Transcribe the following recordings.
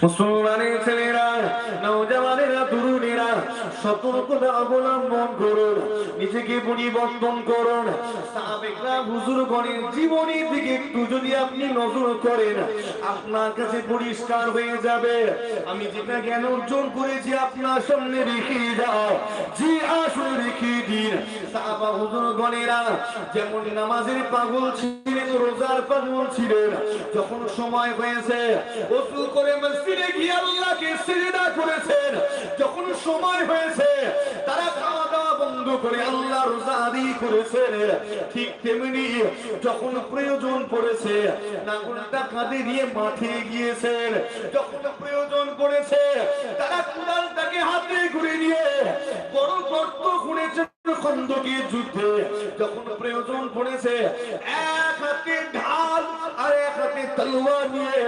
মুসলমানের ছেলেরা, নওজওয়ানেরা, তরুণেরা, সতর্কতা অবলম্বন করুন, নিজেকে পরিবর্তন করুন। সাহাবেকরা হুজুরগণের জীবনের দিকে একটু যদি আপনি নজর করেন, আপনার কাছে পরিষ্কার হয়ে যাবে। আমি যেটা জ্ঞান অর্জন করেছি আপনার সামনে রেখে যাও, জি আসলে রেখে দিন। সাহাবা হুজুরগণেরা যেমন নামাজের পাগল ছিলেন, রোজার পাগল ছিলেন, যখন সময় হয়েছে ওযু করে মসজিদে গিয়ে আল্লাহকে সিজদা করেছেন, যখন সময় হয়েছে তারা খাওয়া দাওয়া বন্ধ করে আল্লাহর রোজা আদায় করেছেন। ঠিক তেমনি যখন প্রয়োজন পড়েছে নাঙ্গলটা কাঁধে নিয়ে মাঠে গিয়েছেন, যখন প্রয়োজন পড়েছে তারা কুড়ালটাকে হাতে করে নিয়ে বড় গর্ত খুঁড়েছেন খন্দকের যুদ্ধে। যখন প্রয়োজন পড়েছে এক হাতে ঢাল আর এক হাতে তলোয়ার নিয়ে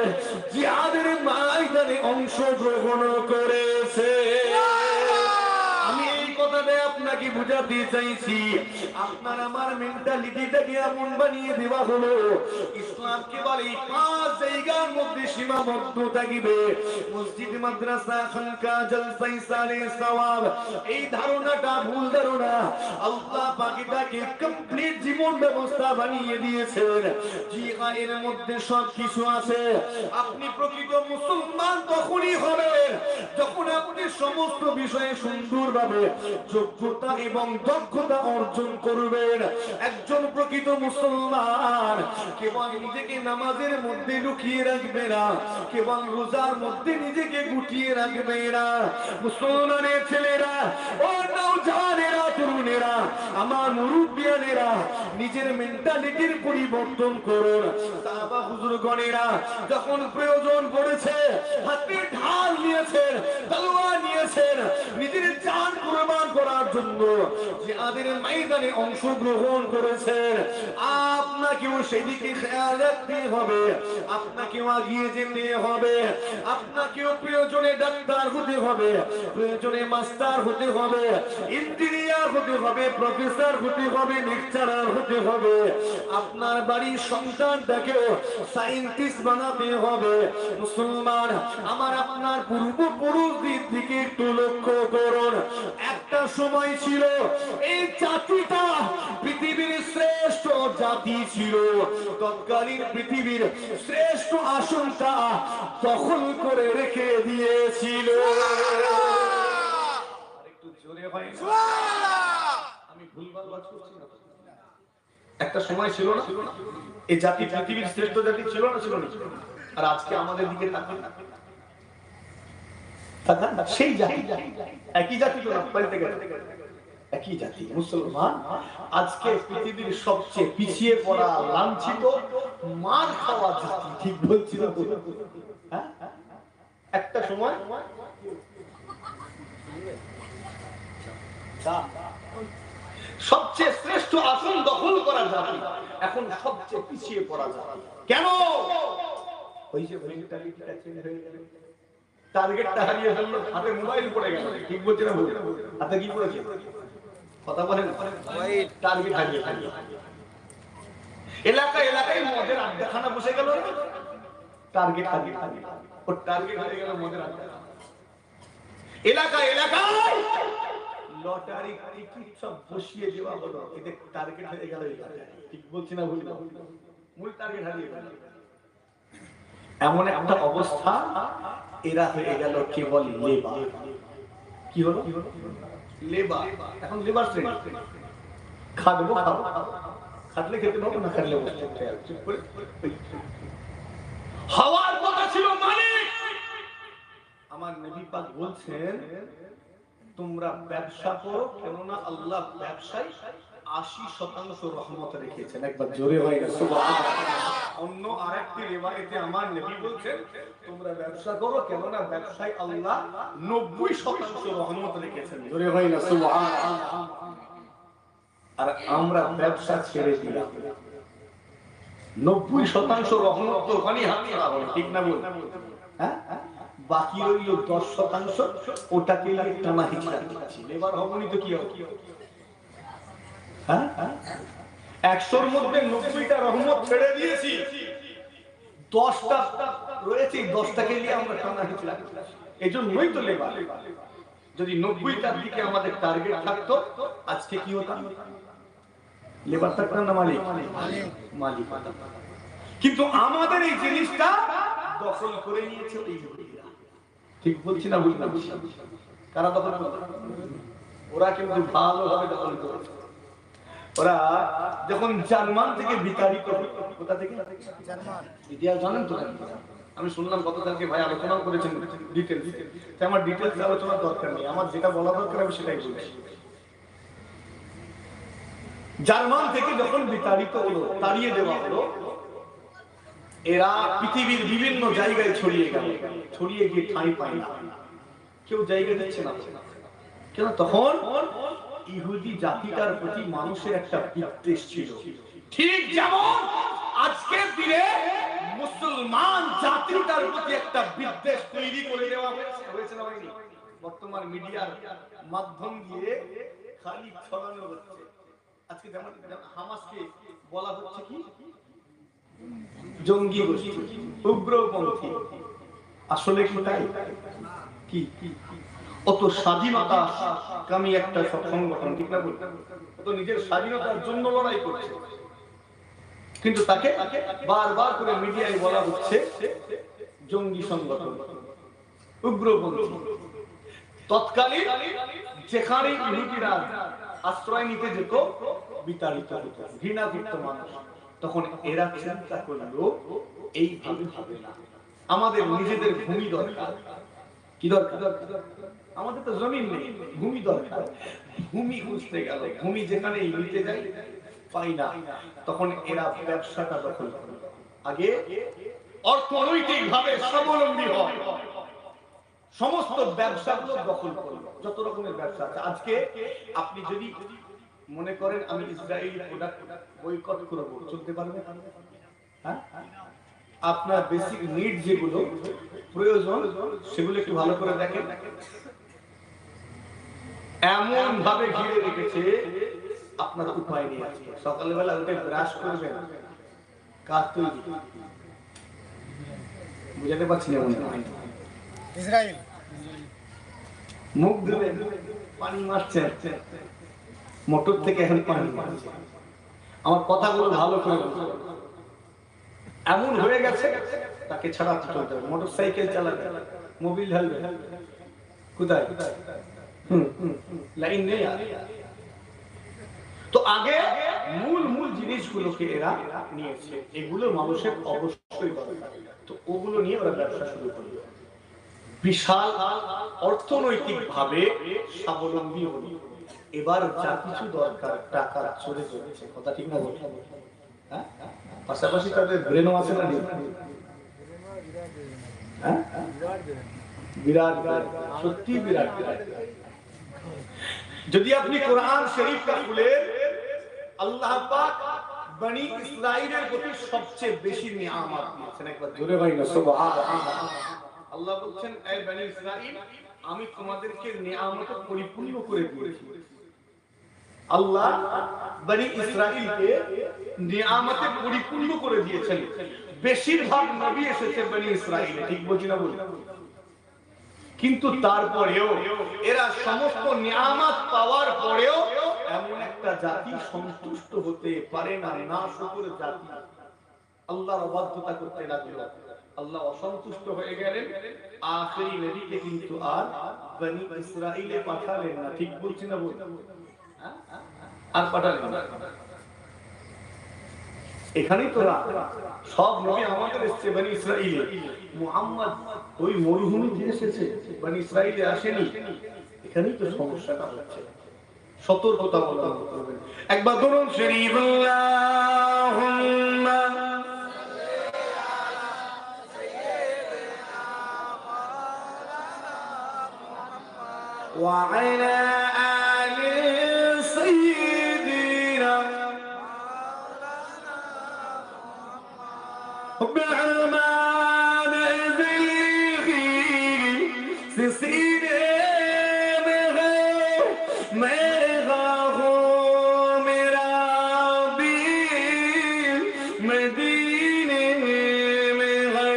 জিহাদের ময়দানে অংশগ্রহণ করেছে। আমি এই কথাটা আপনাকে বুঝাতে চাইছি, আপনার আমার মেন্টালিটিটাকে এমন বানিয়ে দেওয়া হলো ইসলামকে বলে পাঁচ জায়গার মধ্যে সীমাবদ্ধ থাকবে, মসজিদ, মাদ্রাসা, খানকা, জলসা, ইসালে, সওয়াব। এই ধারণাটা ভুল ধারণা। আল্লাহ পাক এটাকে কমপ্লিট জীবন ব্যবস্থা বানিয়ে দিয়েছেন। জিহাদ এর মধ্যে সব কিছু আছে। আপনি প্রকৃত মুসলমান তখনই হবেন যখন আপনি সমস্ত বিষয়ে সুন্দরভাবে যোগ্যতা এবং দক্ষতা অর্জন করবেন। একজন প্রকৃত মুসলমান কেবল নিজেকে নামাজের মধ্যে লুকিয়ে রাখবে না, কেবল রোজার মধ্যে নিজেকে গুটিয়ে রাখবে না। মুসলমানের ছেলেরা, ও নওজওয়ানেরা, তরুণেরা, আমার মুরব্বিয়ানেরা, নিজের মেন্টালিটির পরিবর্তন করুন। সাহাবা হুজুরগণেরা যখন প্রয়োজন পড়েছে হাতে ঢাল নিয়েছেন, তলোয়ার নিয়েছেন, নিজের জান কুরবান করার জন্য জিহাদের ময়দানে অংশগ্রহণ করেছেন। আপনাকেও সেদিকে খেয়াল রাখতে হবে, আপনাকেও এগিয়ে যেতে হবে, আপনাকেও প্রয়োজনে ডাক্তার হতে হবে, প্রয়োজনে মাস্টার হতে হবে, ইঞ্জিনিয়ার হতে হবে, প্রফেসর হতে হবে, লেকচারার হতে হবে। আপনার বাড়ির সন্তানটাকেও সায়েন্টিস্ট বানাতে হবে। মুসলমান, আমার আপনার পূর্বপুরুষদের দিকে একটু লক্ষ্য করুন। একটা সময় ছিল এই জাতিটা পৃথিবীর শ্রেষ্ঠ জাতি ছিল, তৎকালীন পৃথিবীর শ্রেষ্ঠ আসনটা দখল করে রেখে দিয়েছিল। আরেকটু জোরে হয় সুবহানাল্লাহ। আমি ভুলভাল বাজ করছি না? একটা সময় ছিল না এই জাতি পৃথিবীর শ্রেষ্ঠ জাতি ছিল না? ছিল না? আর আজকে আমাদের দিকে তাকান, সেই জাতি একই জাতি তো পাল্টে গেল, একই জাতি মুসলমান আজকে পৃথিবীর সবচেয়ে পিছিয়ে পড়া, লাঞ্ছিত, মার খাওয়া জাতি। ঠিক বলছি না? হ্যাঁ, একটা সময় সবচেয়ে শ্রেষ্ঠ আসন দখল করা জাতি, এখন সবচেয়ে পিছিয়ে পড়া জাতি। কেন? ওই যে মেন্টালিটিটা চেঞ্জ হয়ে গেল, টার্গেটটা হারিয়ে ফেললো, হাতে মোবাইল পড়ে গেল। ঠিক বলছি না? হাতে কি পড়েছে? কথা বলেন। টার্গেট হারিয়ে ফেললো। এলাকায় এলাকায় মদের আড্ডাখানা বসে গেল, টার্গেট হারিয়ে ফেললো। ওর টার্গেট হয়ে গেল মদের আড্ডাখানা। এলাকায় এলাকায় লটারি টিকিট সব বসিয়ে দেওয়া হলো, এদের টার্গেট হয়ে গেল এলাকায়। ঠিক বলছি না? মূল টার্গেট হারিয়ে ফেললো। এমন একটা অবস্থা, এরা হয়ে গেল কেবল লেবার। কি হলো? লেবার। এখন লেবার শ্রেণী। খাটবো, খাবো, খাটলে খেতে পাবো, না খাটলে বসে হওয়ার কথা ছিল মালিক। আমার নবী পাক বলছেন, তোমরা ব্যবসা করো, কেননা আল্লাহ ব্যবসায় 80% রহমত রেখেছেন। একবার জোরে হয় না সুবহানাল্লাহ। অন্য আরেকটি রিওয়ায়াতে আমার নবী বলছেন, তোমরা ব্যবসা করো, কেননা ব্যবসায় আল্লাহ 90% রহমত রেখেছেন। জোরে হয় না সুবহানাল্লাহ। আর আমরা ব্যবসা ছেড়ে দিলাম, 90% রহমত তো ওখানে হাত ছাড়া হলো। ঠিক না বল? হ্যাঁ, বাকি রইল 10%, ওটাকে টানা হিচড়া দিচ্ছি। লেবার হবনি তো কি হবে? হ্যাঁ, 100-র মধ্যে 90টা রহমত ছেড়ে দিয়েছি, 10টা রয়েছে 10টাকে নিয়ে আমরা টানা হিচড়া, এই জন্যই তো লেবার। যদি 90টার দিকে আমাদের টার্গেট থাকতো আজকে কি হতাম? লেবার থাকতাম না মালিক? মালিক হতাম। কিন্তু আমাদের এই জিনিসটা দখল করে নিয়েছে এই ইহুদিরা। ঠিক বলছি না ভুল বলছি? কারা দখল করে? ওরা কিন্তু ভালোভাবে দখল করেছে। ওরা যখন জার্মান থেকে বিতাড়িত হলো, কোথা থেকে? জার্মান। ইতিহাস জানেন তো? আমি শুনলাম গতকালকে ভাই আলোচনা করেছেন ডিটেইলস। তাই আমার ডিটেইলস আলোচনার দরকার নেই, আমার যেটা বলা দরকার আমি সেটাই বলছি। জার্মান থেকে যখন বিতাড়িত হলো, তাড়িয়ে দেওয়া হলো, এরা পৃথিবীর বিভিন্ন জায়গায় ছড়িয়ে গেল। ছড়িয়ে গিয়ে ঠাঁই পায় না, কেউ জায়গা দিচ্ছে না। কেন? তখন ইহুদি জাতিটার প্রতি মানুষের একটা বিদ্বেষ ছিল। ঠিক যেমন আজকের দিনে মুসলমান জাতিটার প্রতি একটা বিদ্বেষ তৈরি করে দেওয়া হয়েছে না হয়নি? বর্তমান মিডিয়ার মাধ্যম দিয়ে খালি ছড়ানো হচ্ছে। আজকে যেমন হামাসকে বলা হচ্ছে কি জঙ্গি গোষ্ঠী, উগ্রপন্থী। আসলে কি তাই? কি অত স্বাধীনতা কামী একটা সংগঠন, ঠিক না? তো নিজের স্বাধীনতার জন্য লড়াই করছে, কিন্তু তাকে বারবার করে মিডিয়ায় বলা হচ্ছে জঙ্গি সংগঠন, উগ্রপন্থী। তৎকালীন যেখানে ইহুদিরা আশ্রয় নিতে যেত বিতাড়িত হতো, ঘৃণাযুক্ত মানুষ। তখন এরা চিন্তা করলো এইভাবে হবে না, আমাদের নিজেদের ভূমি দরকার। কি দরকার? আমাদের তো জমিন নেই, ভূমি দরকার। ভূমি খুঁজতে গেল, ভূমি যেখানে নিতে যাই পাই না। তখন এরা ব্যবসাটা দখল করে। আগে অর্থনৈতিক ভাবে স্বাবলম্বী হয়, সমস্ত ব্যবসাগুলো দখল করলো। যত রকমের ব্যবসা আছে আজকে, আপনি যদি মনে করেন আমি ইসরায়েলি প্রোডাক্ট বয়কট করব, চলতে পারবে? হ্যাঁ, আপনার বেসিক নিড যেগুলো প্রয়োজন সেগুলো একটু ভালো করে দেখেন। এমন ভাবে ঘিরে রেখেছে আপনার উপায় নেই। আজকে সকালবেলা উঠে ব্রাশ করবেন, কাজ তৈরি। বুঝাতে পারছি না? ইসরায়েল মুখ ধুবেন, পানি মারছে, মোটর থেকে এখন পানি মারছে। আমার কথাগুলো ভালো করে এমন হয়ে গেছে তাকে ছাড়াতে চলতে হবে। মোটর সাইকেল চালাবে, মোবিল ঢালবে, কোথায়? লাইন নেই। তো আগে মূল জিনিসগুলোকে এরা নিয়েছে, এগুলো মানুষের অবশ্যই দরকার। তো ওগুলো নিয়ে ওরা ব্যবসা শুরু করলো, বিশাল অর্থনৈতিক ভাবে স্বাবলম্বী হলো। এবার যা কিছু দরকার টাকা চলে চলেছে, কথা ঠিক না? হ্যাঁ, পাশাপাশি তাদের ব্রেনও আছে না? হ্যাঁ, বিরাট, সত্যি বিরাট। যদি আপনি কোরআন শরীফটা খুলে, আল্লাহ পাক বনি ইসরাইলের প্রতি সবচেয়ে বেশি নিয়ামত দিয়েছেন। একবার জোরে বলেন সুবহানাল্লাহ। আল্লাহ বলছেন, এ বনি ইসরাইল, আমি তোমাদেরকে নিয়ামতে পরিপূর্ণ করে দিয়েছি। আল্লাহ বনি ইসরাইলকে নিয়ামতে পরিপূর্ণ করে দিয়েছেন। বেশিরভাগ নবী এসেছে বনি ইসরাইলে, ঠিক বলছি না? বলি। কিন্তু তারপরেও এরা সমস্ত নিয়ামত পাওয়ার পরেও এমন একটা জাতি সন্তুষ্ট হতে পারে না, নাশুকর জাতি। আল্লাহর অবাধ্যতা করতে লাগলো, আল্লাহ অসন্তুষ্ট হয়ে গেলেন। আখেরি নবীকে কিন্তু আর বনি ইসরাইলে পাঠালেন না, ঠিক বলছি না? বলি। আর পাঠালেন না। এখানেই তো সব নবী আমাদের এসেছে বনি ইসরাইলে। মুহাম্মদ ওই মরুভূমিতে এসেছে, বনি ইসরাইলে আসেনি। এখানেই তো সমস্যাটা হচ্ছে। সতর্কতা অবলম্বন করবেন। একবার বলুন শরীফ আল্লাহুম্মা ওয়া আলা আলি সাইয়্যিদিনা بالعلمان ذي سيرة मेरे गाहों मेरा बीर मदीने में है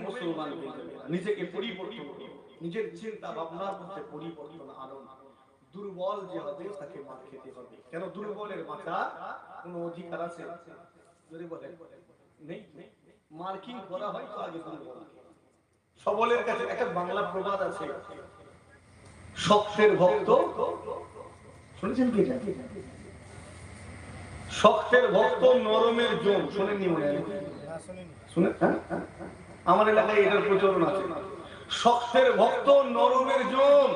মুসলমান হয়ে যাবে। নিজেকে পরিবর্তন করুন, নিজের চিন্তা ভাবনার মধ্যে পরিবর্তন আনুন। দুর্বল যে হবে তাকে মার খেতে হবে। কেন দুর্বলের মাথা কোনো অধিকার আছে? যদি বলেন নেই, মার্কিং করা হয় তো আগে দুর্বল। সবলের কাছে একটা বাংলা প্রবাদ আছে, শক্তের ভক্ত, শুনেছেন কি? শক্তের ভক্ত নরমের জম, শুনেননি মনে হয়? শুনে আমার এলাকায় এটার প্রচলন আছে। শক্তের ভক্ত নরমের জম,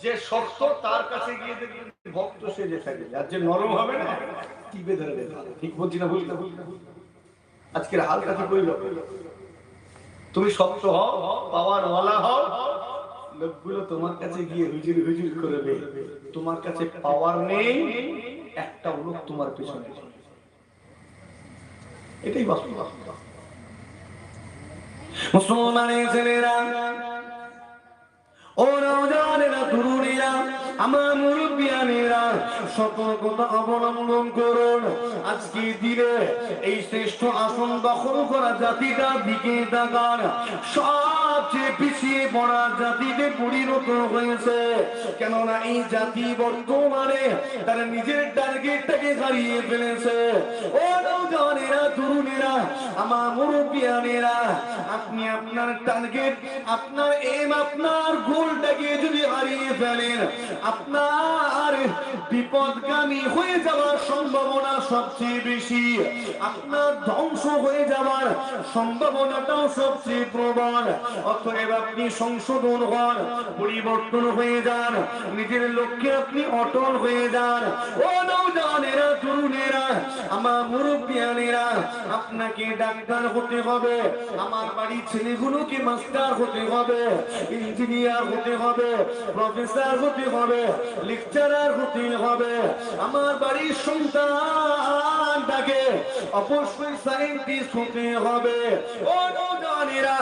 যে শক্ত তার কাছে গিয়ে দেখবেন ভক্ত সেজে থাকে, আর যে নরম হবে না টিপে ধরবে। ঠিক বলছি না? বলছি না? আজকের হাল কাছে কইল, তুমি শক্ত হও, পাওয়ার ওয়ালা হও, লোকগুলো তোমার কাছে গিয়ে হুজুর হুজুর করবে। তোমার কাছে পাওয়ার নেই, একটা লোক তোমার পেছনে। এটাই বাস্তব। মুসলমানের ছেলেরা, ও নওজওয়ানেরা, তরুণীরা, আমার মুরব্বিয়ানেরা, সতর্কতা অবলম্বন করুন। আজকে দিনে এই শ্রেষ্ঠ আসন দখল করা জাতিটার দিকে তাকান। সবচেয়ে পিছিয়ে পড়া জাতিতে পরিণত হয়েছে। কেননা এই জাতি বর্তমানে তারা নিজের টার্গেটটাকে হারিয়ে ফেলেছে। ও নওজওয়ানেরা, তরুণীরা, আমার মুরব্বিয়ানেরা, আপনি আপনার টার্গেট, আপনার এম, আপনার গোলটাকে যদি হারিয়ে ফেলেন, আপনার বিপদগামী হয়ে যাওয়ার সম্ভাবনা সবচেয়ে বেশি, আপনার ধ্বংস হয়ে যাওয়ার সম্ভাবনাটাও সবচেয়ে প্রবল। অতএব আপনি সংশোধন হন, পরিবর্তন হয়ে যান, নিজের লক্ষ্যে আপনি অটল হয়ে যান। ও নওজওয়ানেরা, তরুণেরা, আমার মুরব্বিয়ানেরা, আপনাকে ডাক্তার হতে হবে, আমার বাড়ির ছেলেগুলোকে মাস্টার হতে হবে, ইঞ্জিনিয়ার হতে হবে, প্রফেসর হতে হবে, লেকচারার হতে হবে। আমার বাড়ির সন্তানটাকে অবশ্যই সায়েন্টিস্ট হতে হবে। ও নওজওয়ানেরা,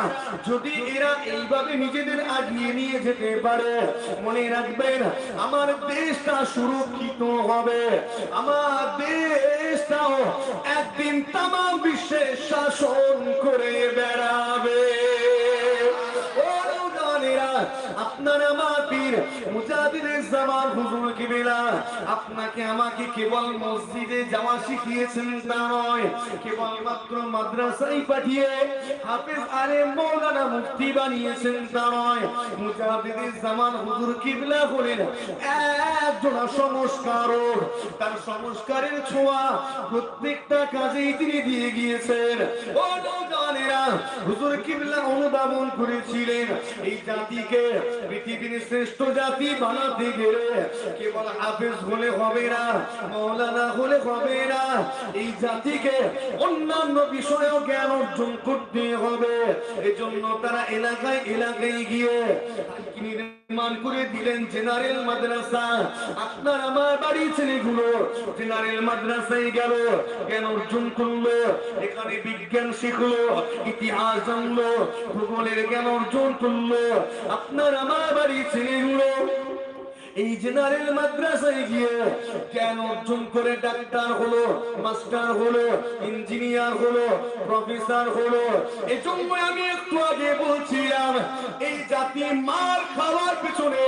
যদি এরা এইভাবে নিজেদের আগিয়ে নিয়ে যেতে পারে, মনে রাখবেন আমার দেশটা সুরক্ষিত হবে, আমার দেশটাও একদিন তামাম বিশ্বে শাসন করে বেড়াবে। আপনার আমার পীর মুজাহিদুল জামান হুজুর কিবলা আপনাকে আমাকে কেবল মসজিদে যাওয়া শিখিয়েছেন তা নয়, কেবলমাত্র মাদ্রাসায় পাঠিয়ে হাফেজ আলেম মাওলানা মুফতি বানিয়েছেন তা নয়। মুজাহিদুল জামান হুজুর কিবলা হলেন একজন সংস্কারক। তার সংস্কারের ছোঁয়া প্রত্যেকটা কাজেই তিনি দিয়ে গিয়েছেন। ও নওজওয়ানেরা, হুজুর কিবলা অনুধাবন করেছিলেন এই জাতিকে পৃথিবীর শ্রেষ্ঠ জাতি বানাতে গেলে কেবল হাফেজ হলে হবে না, মাওলানা হলে হবে না, এই জাতিকে অন্যান্য বিষয়েও জ্ঞান অর্জন করতে হবে। এজন্য তারা এলাকায় এলাকায় গিয়ে নির্মাণ করে দিলেন জেনারেল মাদ্রাসা। আপনার আমার বাড়ির ছেলেগুলো জেনারেল মাদ্রাসায় গেল, জ্ঞান অর্জন করলো, এখানে বিজ্ঞান শিখলো, ইতিহাস জানলো, ভূগোলের জ্ঞান অর্জন করলো। আপনার আমার বাড়ির ছেলেগুলো এই জেনারেল মাদ্রাসায় গিয়ে জ্ঞান অর্জন করে ডাক্তার হলো, মাস্টার হলো, ইঞ্জিনিয়ার হলো, প্রফেসর হলো। এজন্য আমি একটু আগে বলছিলাম এই জাতি মার খাওয়ার পেছনে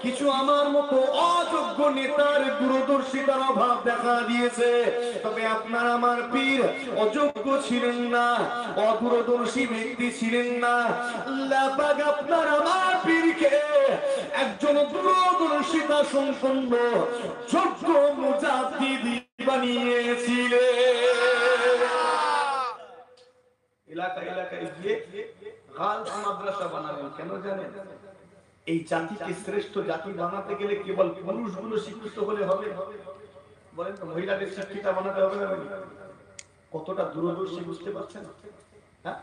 কিছু আমার মতো অযোগ্য নেতার দূরদর্শিতার অভাব দেখা দিয়েছে। তবে আপনার আমার পীর অযোগ্য ছিলেন না, অদূরদর্শী ব্যক্তি ছিলেন না। আল্লাহ পাক আপনার আমার পীরকে একজন দূরদর্শিতা সম্পন্ন যোগ্য মুজাদ্দিদ বানিয়েছিলেন। এলাকায় এলাকায় গিয়ে গার্লস মাদ্রাসা বানালেন। কেন জানেন? এই জাতিকে শ্রেষ্ঠ জাতি বানাতে গেলে কেবল পুরুষগুলো শিক্ষিত হলে হবে? বলেন তো, মহিলাদের শিক্ষিতা বানাতে হবে না? কতটা দূরদর্শী বুঝতে পারছেন? হ্যাঁ,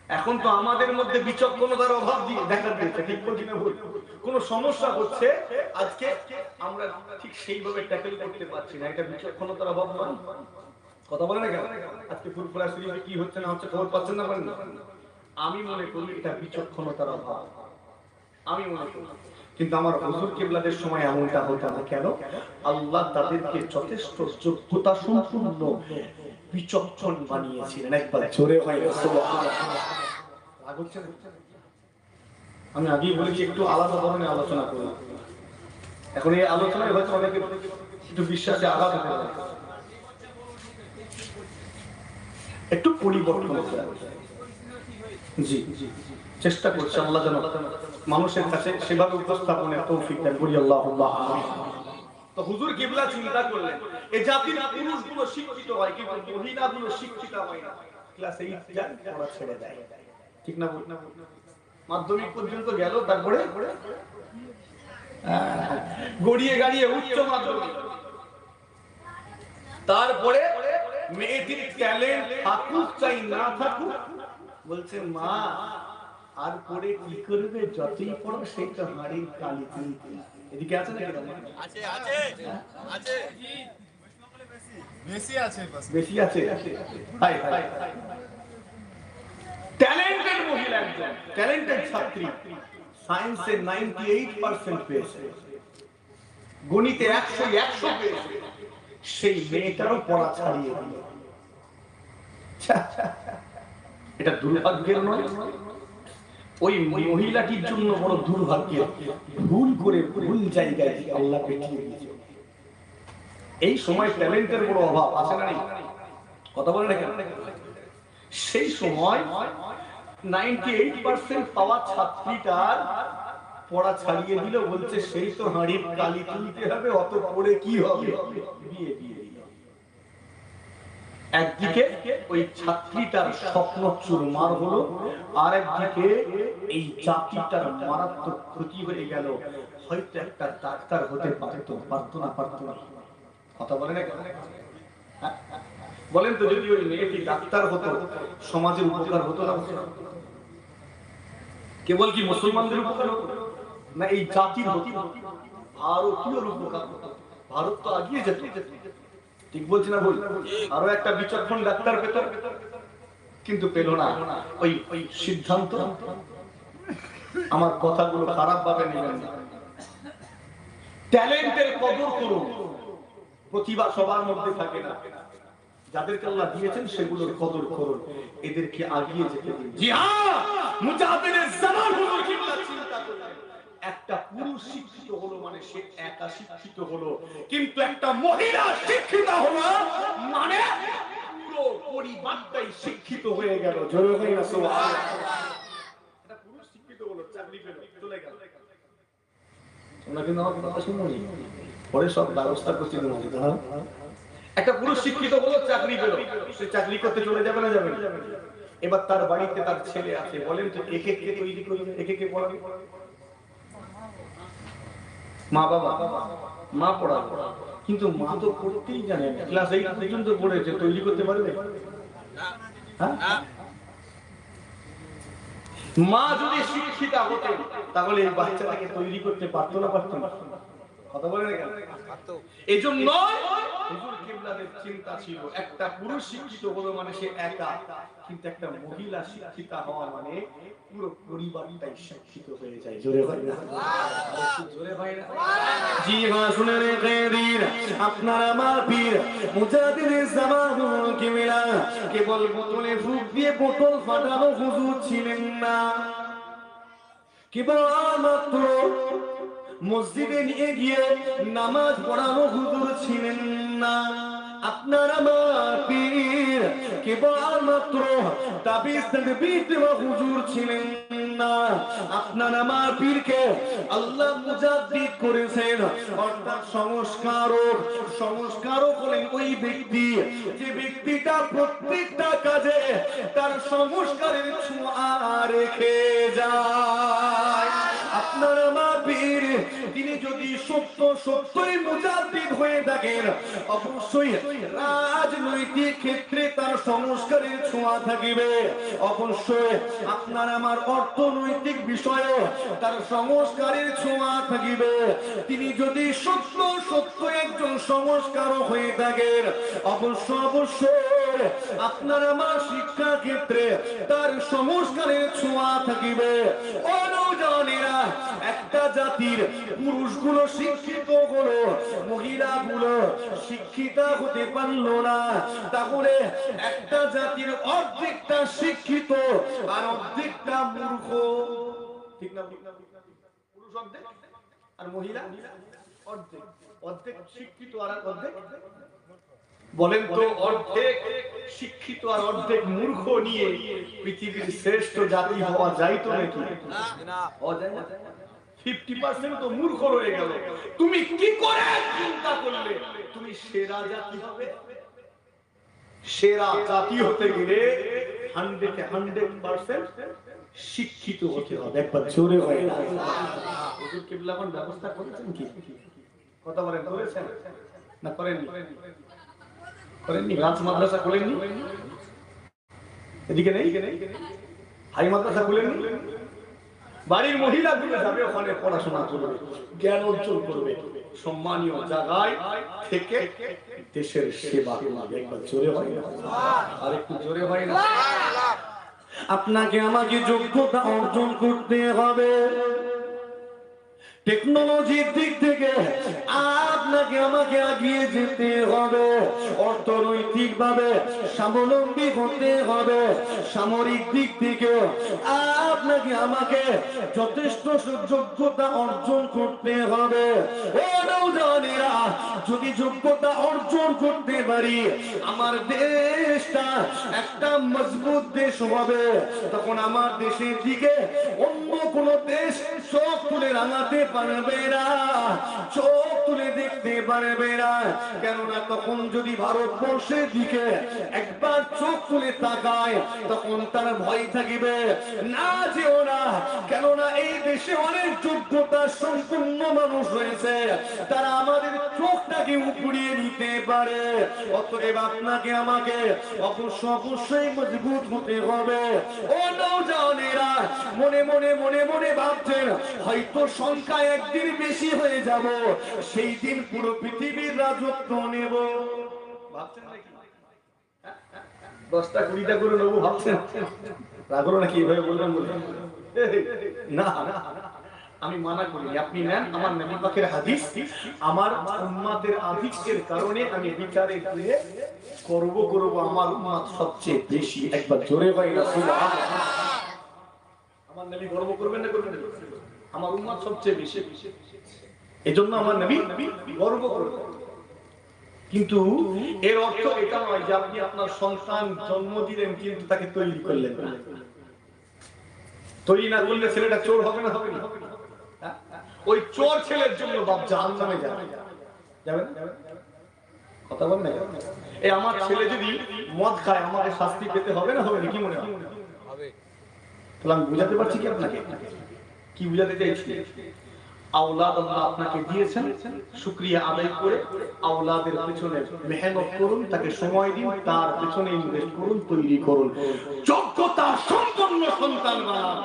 এখন তো আমাদের মধ্যে বিচক্ষণতার অভাব দেখা দিয়েছে। ঠিক বলছি না ভুল? কোন সমস্যা হচ্ছে আজকে আমরা ঠিক সেইভাবে ট্যাকেল করতে পারছি না, এটা বিচক্ষণতার অভাব নয়? কথা বলে না কেন? আজকে ফুরফুরা শরীফে কি হচ্ছে না হচ্ছে খবর পাচ্ছেন না? পারেন? আমি মনে করি এটা বিচক্ষণতার অভাব, আমি মনে করি। কিন্তু আমার হুজুর কিবলাদের সময় এমনটা হতো না। কেন? আল্লাহ তাদেরকে যথেষ্ট যোগ্যতা সম্পূর্ণ বিচক্ষণ বানিয়েছিলেন। একবার জোরে হয় সুবহানাল্লাহ। রাগ হচ্ছে না? আমি আগেই বলেছি একটু আলাদা ধরনের আলোচনা করব। এখন এই আলোচনায় হয়তো অনেকে একটু বিশ্বাসে আঘাত হতে পারে, একটু পরিবর্তন হতে হবে। জি চেষ্টা করছি আল্লাহ যেন মানুষের কাছে সেভাবে উপস্থাপনের তৌফিক দান করি। আল্লাহুম্মা আমিন। তো হুজুর কিবলা চিন্তা করলেন এই জাতির পুরুষগুলো শিক্ষিত হয় কিন্তু মহিলাগুলো শিক্ষিত হয় না। ক্লাস 8 যায় পড়া ছেড়ে দেয়, ঠিক না? মাধ্যমিক পর্যন্ত গেল, তারপরে গড়িয়ে গাড়িয়ে উচ্চ মাধ্যমিক, তারপরে মেয়েটির ট্যালেন্ট থাকুক চাই না থাকুক, বলছে মা আর পরে কি করবে, যতই পড়ো সেই তো হাড়ির কালি তুলতে। এদিকে আছে না? আছে আছে আছে, বেশি আছে, বেশি আছে। হাই হাই, ট্যালেন্টেড মহিলা, একজন ট্যালেন্টেড ছাত্রী, সায়েন্সে 98% পেয়েছে, গণিতে 100 পেয়েছে, সেই মেয়েটারও পড়া ছাড়িয়ে দিল। এটা দুর্ভাগ্যের নয়? ওই মহিলাটির জন্য বড় দুর্ভাগ্যের, ভুল করে ভুল জায়গায় আল্লাহ পাঠিয়ে দিয়েছে। এই সময় ট্যালেন্টের বড় অভাব আছে না? কথা বলে না কেন? সেই সময় 98% পাওয়া ছাত্রীটার পড়া ছাড়িয়ে দিল, বলছে সেই তো হাঁড়ির কালি তুলতে হবে, অত পড়ে কি হবে, বিয়ে দিয়ে দিল। একদিকে ওই ছাত্রীটার স্বপ্ন চুরমার হলো, আর একদিকে এই জাতিটার মারাত্মক ক্ষতি হয়ে গেল। হয়তো একটা ডাক্তার হতে পারতো না। কথা বলে না? বলেন তো, যদি ওই মেয়েটি ডাক্তার হতো সমাজের উপকার হতো না? কেবল কি মুসলমানদের উপকার হতো না, এই জাতির হতো, ভারতীয় উপকার হতো, ভারত তো এগিয়ে যেত। ঠিক বলছি না? বল, আরো একটা বিচক্ষণ ডাক্তার পেত, কিন্তু পেল না। ওই সিদ্ধান্ত, আমার কথাগুলো খারাপ ভাবে নেবেন না। ট্যালেন্টের কদর করুন, প্রতিভা সবার মধ্যে থাকে না, যাদেরকে আল্লাহ দিয়েছেন সেগুলোর কদর করুন, এদেরকে আগিয়ে যেতে দিন। জি হ্যাঁ, মুজাহিদের জামান হুজুর কিবলা চিন্তা করলেন একটা পুরুষ শিক্ষিত হলো মানে সে একা শিক্ষিত হলো, কিন্তু একটা মহিলা শিক্ষিত হলো মানে পুরো পরিবারটাই শিক্ষিত হয়ে গেল। জোরে বলেন সুবহানাল্লাহ। একটা পুরুষ শিক্ষিত হলো, চাকরি পেল, চলে গেল। তোমরা কিন্তু আমার কথা শুনুনি, পরে সব ব্যবস্থা করছি তোমাদের। একটা পুরুষ শিক্ষিত হলো, চাকরি পেল, সে চাকরি করতে চলে যাবে না যাবে? এবার তার বাড়িতে তার ছেলে আছে, বলেন তো একে কে তৈরি করবে, একে কে পড়াবে? মা বাবা, মা পড়াবে, কিন্তু মা তো পড়তেই জানে না, ক্লাস 8 পর্যন্ত পড়েছে, তৈরি করতে পারবে? হ্যাঁ, মা যদি শিক্ষিতা হতেন তাহলে এই বাচ্চাটাকে তৈরি করতে পারতো না? পারতো না? কথা বলে না কেন? এই জন্য হুজুর কিবলাদের চিন্তা ছিল একটা পুরুষ শিক্ষিত হলো মানে সে একা, কিন্তু একটা মহিলা শিক্ষিতা হওয়া মানে পুরো পরিবারটাই শিক্ষিত হয়ে যায়। জোরে ভাই না? জোরে ভাই না? জি হ্যাঁ, শুনে রেখে আপনার আমার পীর মুজাহিদুল জামান কিবলা কেবল বোতলে ফুক দিয়ে বোতল ফাটানো হুজুর ছিলেন না, কেবল মাত্র মসজিদে নিয়ে গিয়ে নামাজ পড়ানো হুজুর ছিলেন না। আপনার আমার পীর কেবল মাত্র তাবিজ তাকবীর দেওয়া হুজুর ছিলেন না। আপনার আমার পীরকে আল্লাহ মুজাদ্দিদ করেছেন, অর্থাৎ সংস্কারক হলেন ওই ব্যক্তি যে ব্যক্তিটা প্রত্যেকটা কাজে তার সংস্কারের ছোঁয়া রেখে যায়। আপনার আমার পীর তিনি যদি সত্যই মুজাদ্দিদ হয়ে থাকেন, অবশ্যই রাজনৈতিক ক্ষেত্রে তার সংস্কারের ছোঁয়া থাকিবে, অবশ্যই আপনার আমার অর্থনৈতিক বিষয়ে তার সংস্কারের ছোঁয়া থাকিবে। তিনি যদি সত্য একজন সংস্কারক হয়ে থাকেন, অবশ্যই আপনার আমার শিক্ষা ক্ষেত্রে তার সংস্কারের ছোঁয়া থাকিবে। অনুজনেরা, একটা জাতির পুরুষগুলো শিক্ষিত হলো, মহিলাগুলো শিক্ষিতা হতে পারলো না, তাহলে একটা জাতির অর্ধেকটা শিক্ষিত আর অর্ধেকটা মূর্খ। ঠিক না? পুরুষ অর্ধেক আর মহিলা অর্ধেক। অর্ধেক শিক্ষিত আর অর্ধেক, বলেন তো অর্ধেক শিক্ষিত আর অর্ধেক মূর্খ নিয়ে পৃথিবীর শ্রেষ্ঠ জাতি হওয়া যায় তো নাকি? না, হওয়া যায় না। 50% তো মূর্খ রয়ে গেল। তুমি কি করে চিন্তা করলে তুমি সেরা জাতি হবে? সেরা জাতি হতে গেলে 100% শিক্ষিত হতে হবে। একবার জোরে হয় না? হুজুর কিবলা কোন ব্যবস্থা করেছেন কি? কথা বলেন, করেছেন না করেননি? করেননি? রাজ মাদ্রাসা খুলেননি? এদিকে নেই? হাই মাদ্রাসা খুলেননি? বাড়ির মহিলাগুলো যাবে ওখানে পড়াশোনা করবে, জ্ঞান অর্জন করবে, সম্মানীয় জায়গায় থেকে দেশের সেবা করবে। একবার জোরে হয় না? আর একটু জোরে হয় না? আপনাকে আমাকে যোগ্যতা অর্জন করতে হবে। টেকনোলজির দিক থেকে আপনাকে আমাকে এগিয়ে যেতে হবে, অর্থনৈতিকভাবে স্বাবলম্বী হতে হবে, সামরিক দিক থেকে আপনাকে আমাকে যথেষ্ট যোগ্যতা অর্জন করতে হবে। ও নওজওয়ানেরা, যদি যোগ্যতা অর্জন করতে পারি আমার দেশটা একটা মজবুত দেশ হবে, তখন আমার দেশের দিকে অন্য কোন দেশ চোখ তুলে রাঙাতে পারবে না, চোখ তুলে দেখতে পারবে না। কেননা তখন যদি ভারতবর্ষের দিকে একবার চোখ তুলে তাকায় তখন তার ভয় থাকিবে না, যেও না, কেননা এই দেশে অনেক যোগ্যতা সম্পন্ন মানুষ রয়েছে, তারা আমাদের চোখটাকে উপড়িয়ে নিতে পারে। অতএব আপনাকে আমাকে অবশ্যই মজবুত হতে হবে। ও নওজওয়ানেরা, মনে মনে মনে মনে ভাবছেন হয়তো সংখ্যা একদিন বেশি হয়ে যাব, সেই দিন পুরো পৃথিবীর রাজত্ব নেব। ভাবছেন নাকি? 10টা 20টা করে নেবো ভাবছেন? রাগলো নাকি? এইভাবে বলবেন? না, আমি মানা করি, আপনি নেন। আমার নবী পাকের হাদিস, আমার উম্মতের আধিক্যের কারণে আমি বিচারে গিয়ে করব আমার উম্মত সবচেয়ে বেশি। একবার জোরে হয় না সুবহানাল্লাহ? আমার নবী গর্ব করবেন না করবেন? আমার উম্মত সবচেয়ে বেশি, এজন্য আমার নবী গর্ব করবেন। কিন্তু এর অর্থ এটা নয় যে আপনি আপনার সন্তান জন্ম দিলেন কিন্তু তাকে তৈরি করলেন না। তৈরি না করলে ছেলেটা চোর হবে না? হবে না? ওই চোর ছেলের জন্য বাপ জাহান্নামে যাবে। যাবেন? কথা বলেন না? এই আমার ছেলে যদি মদ খায় আমাকে শাস্তি পেতে হবে না? হবে না? কি মনে হয়? হবে। তাহলে আমি বুঝাতে পারছি কি আপনাকে? কি বুঝাতে চাইছি? আওলাদ আল্লাহ আপনাকে দিয়েছেন, শুকরিয়া আদায় করে আওলাদের পেছনে মেহনত করুন, তাকে সময় দিন, তার পেছনে ইনভেস্ট করুন, তৈরি করুন, যোগ্যতা সম্পন্ন সন্তান বানান।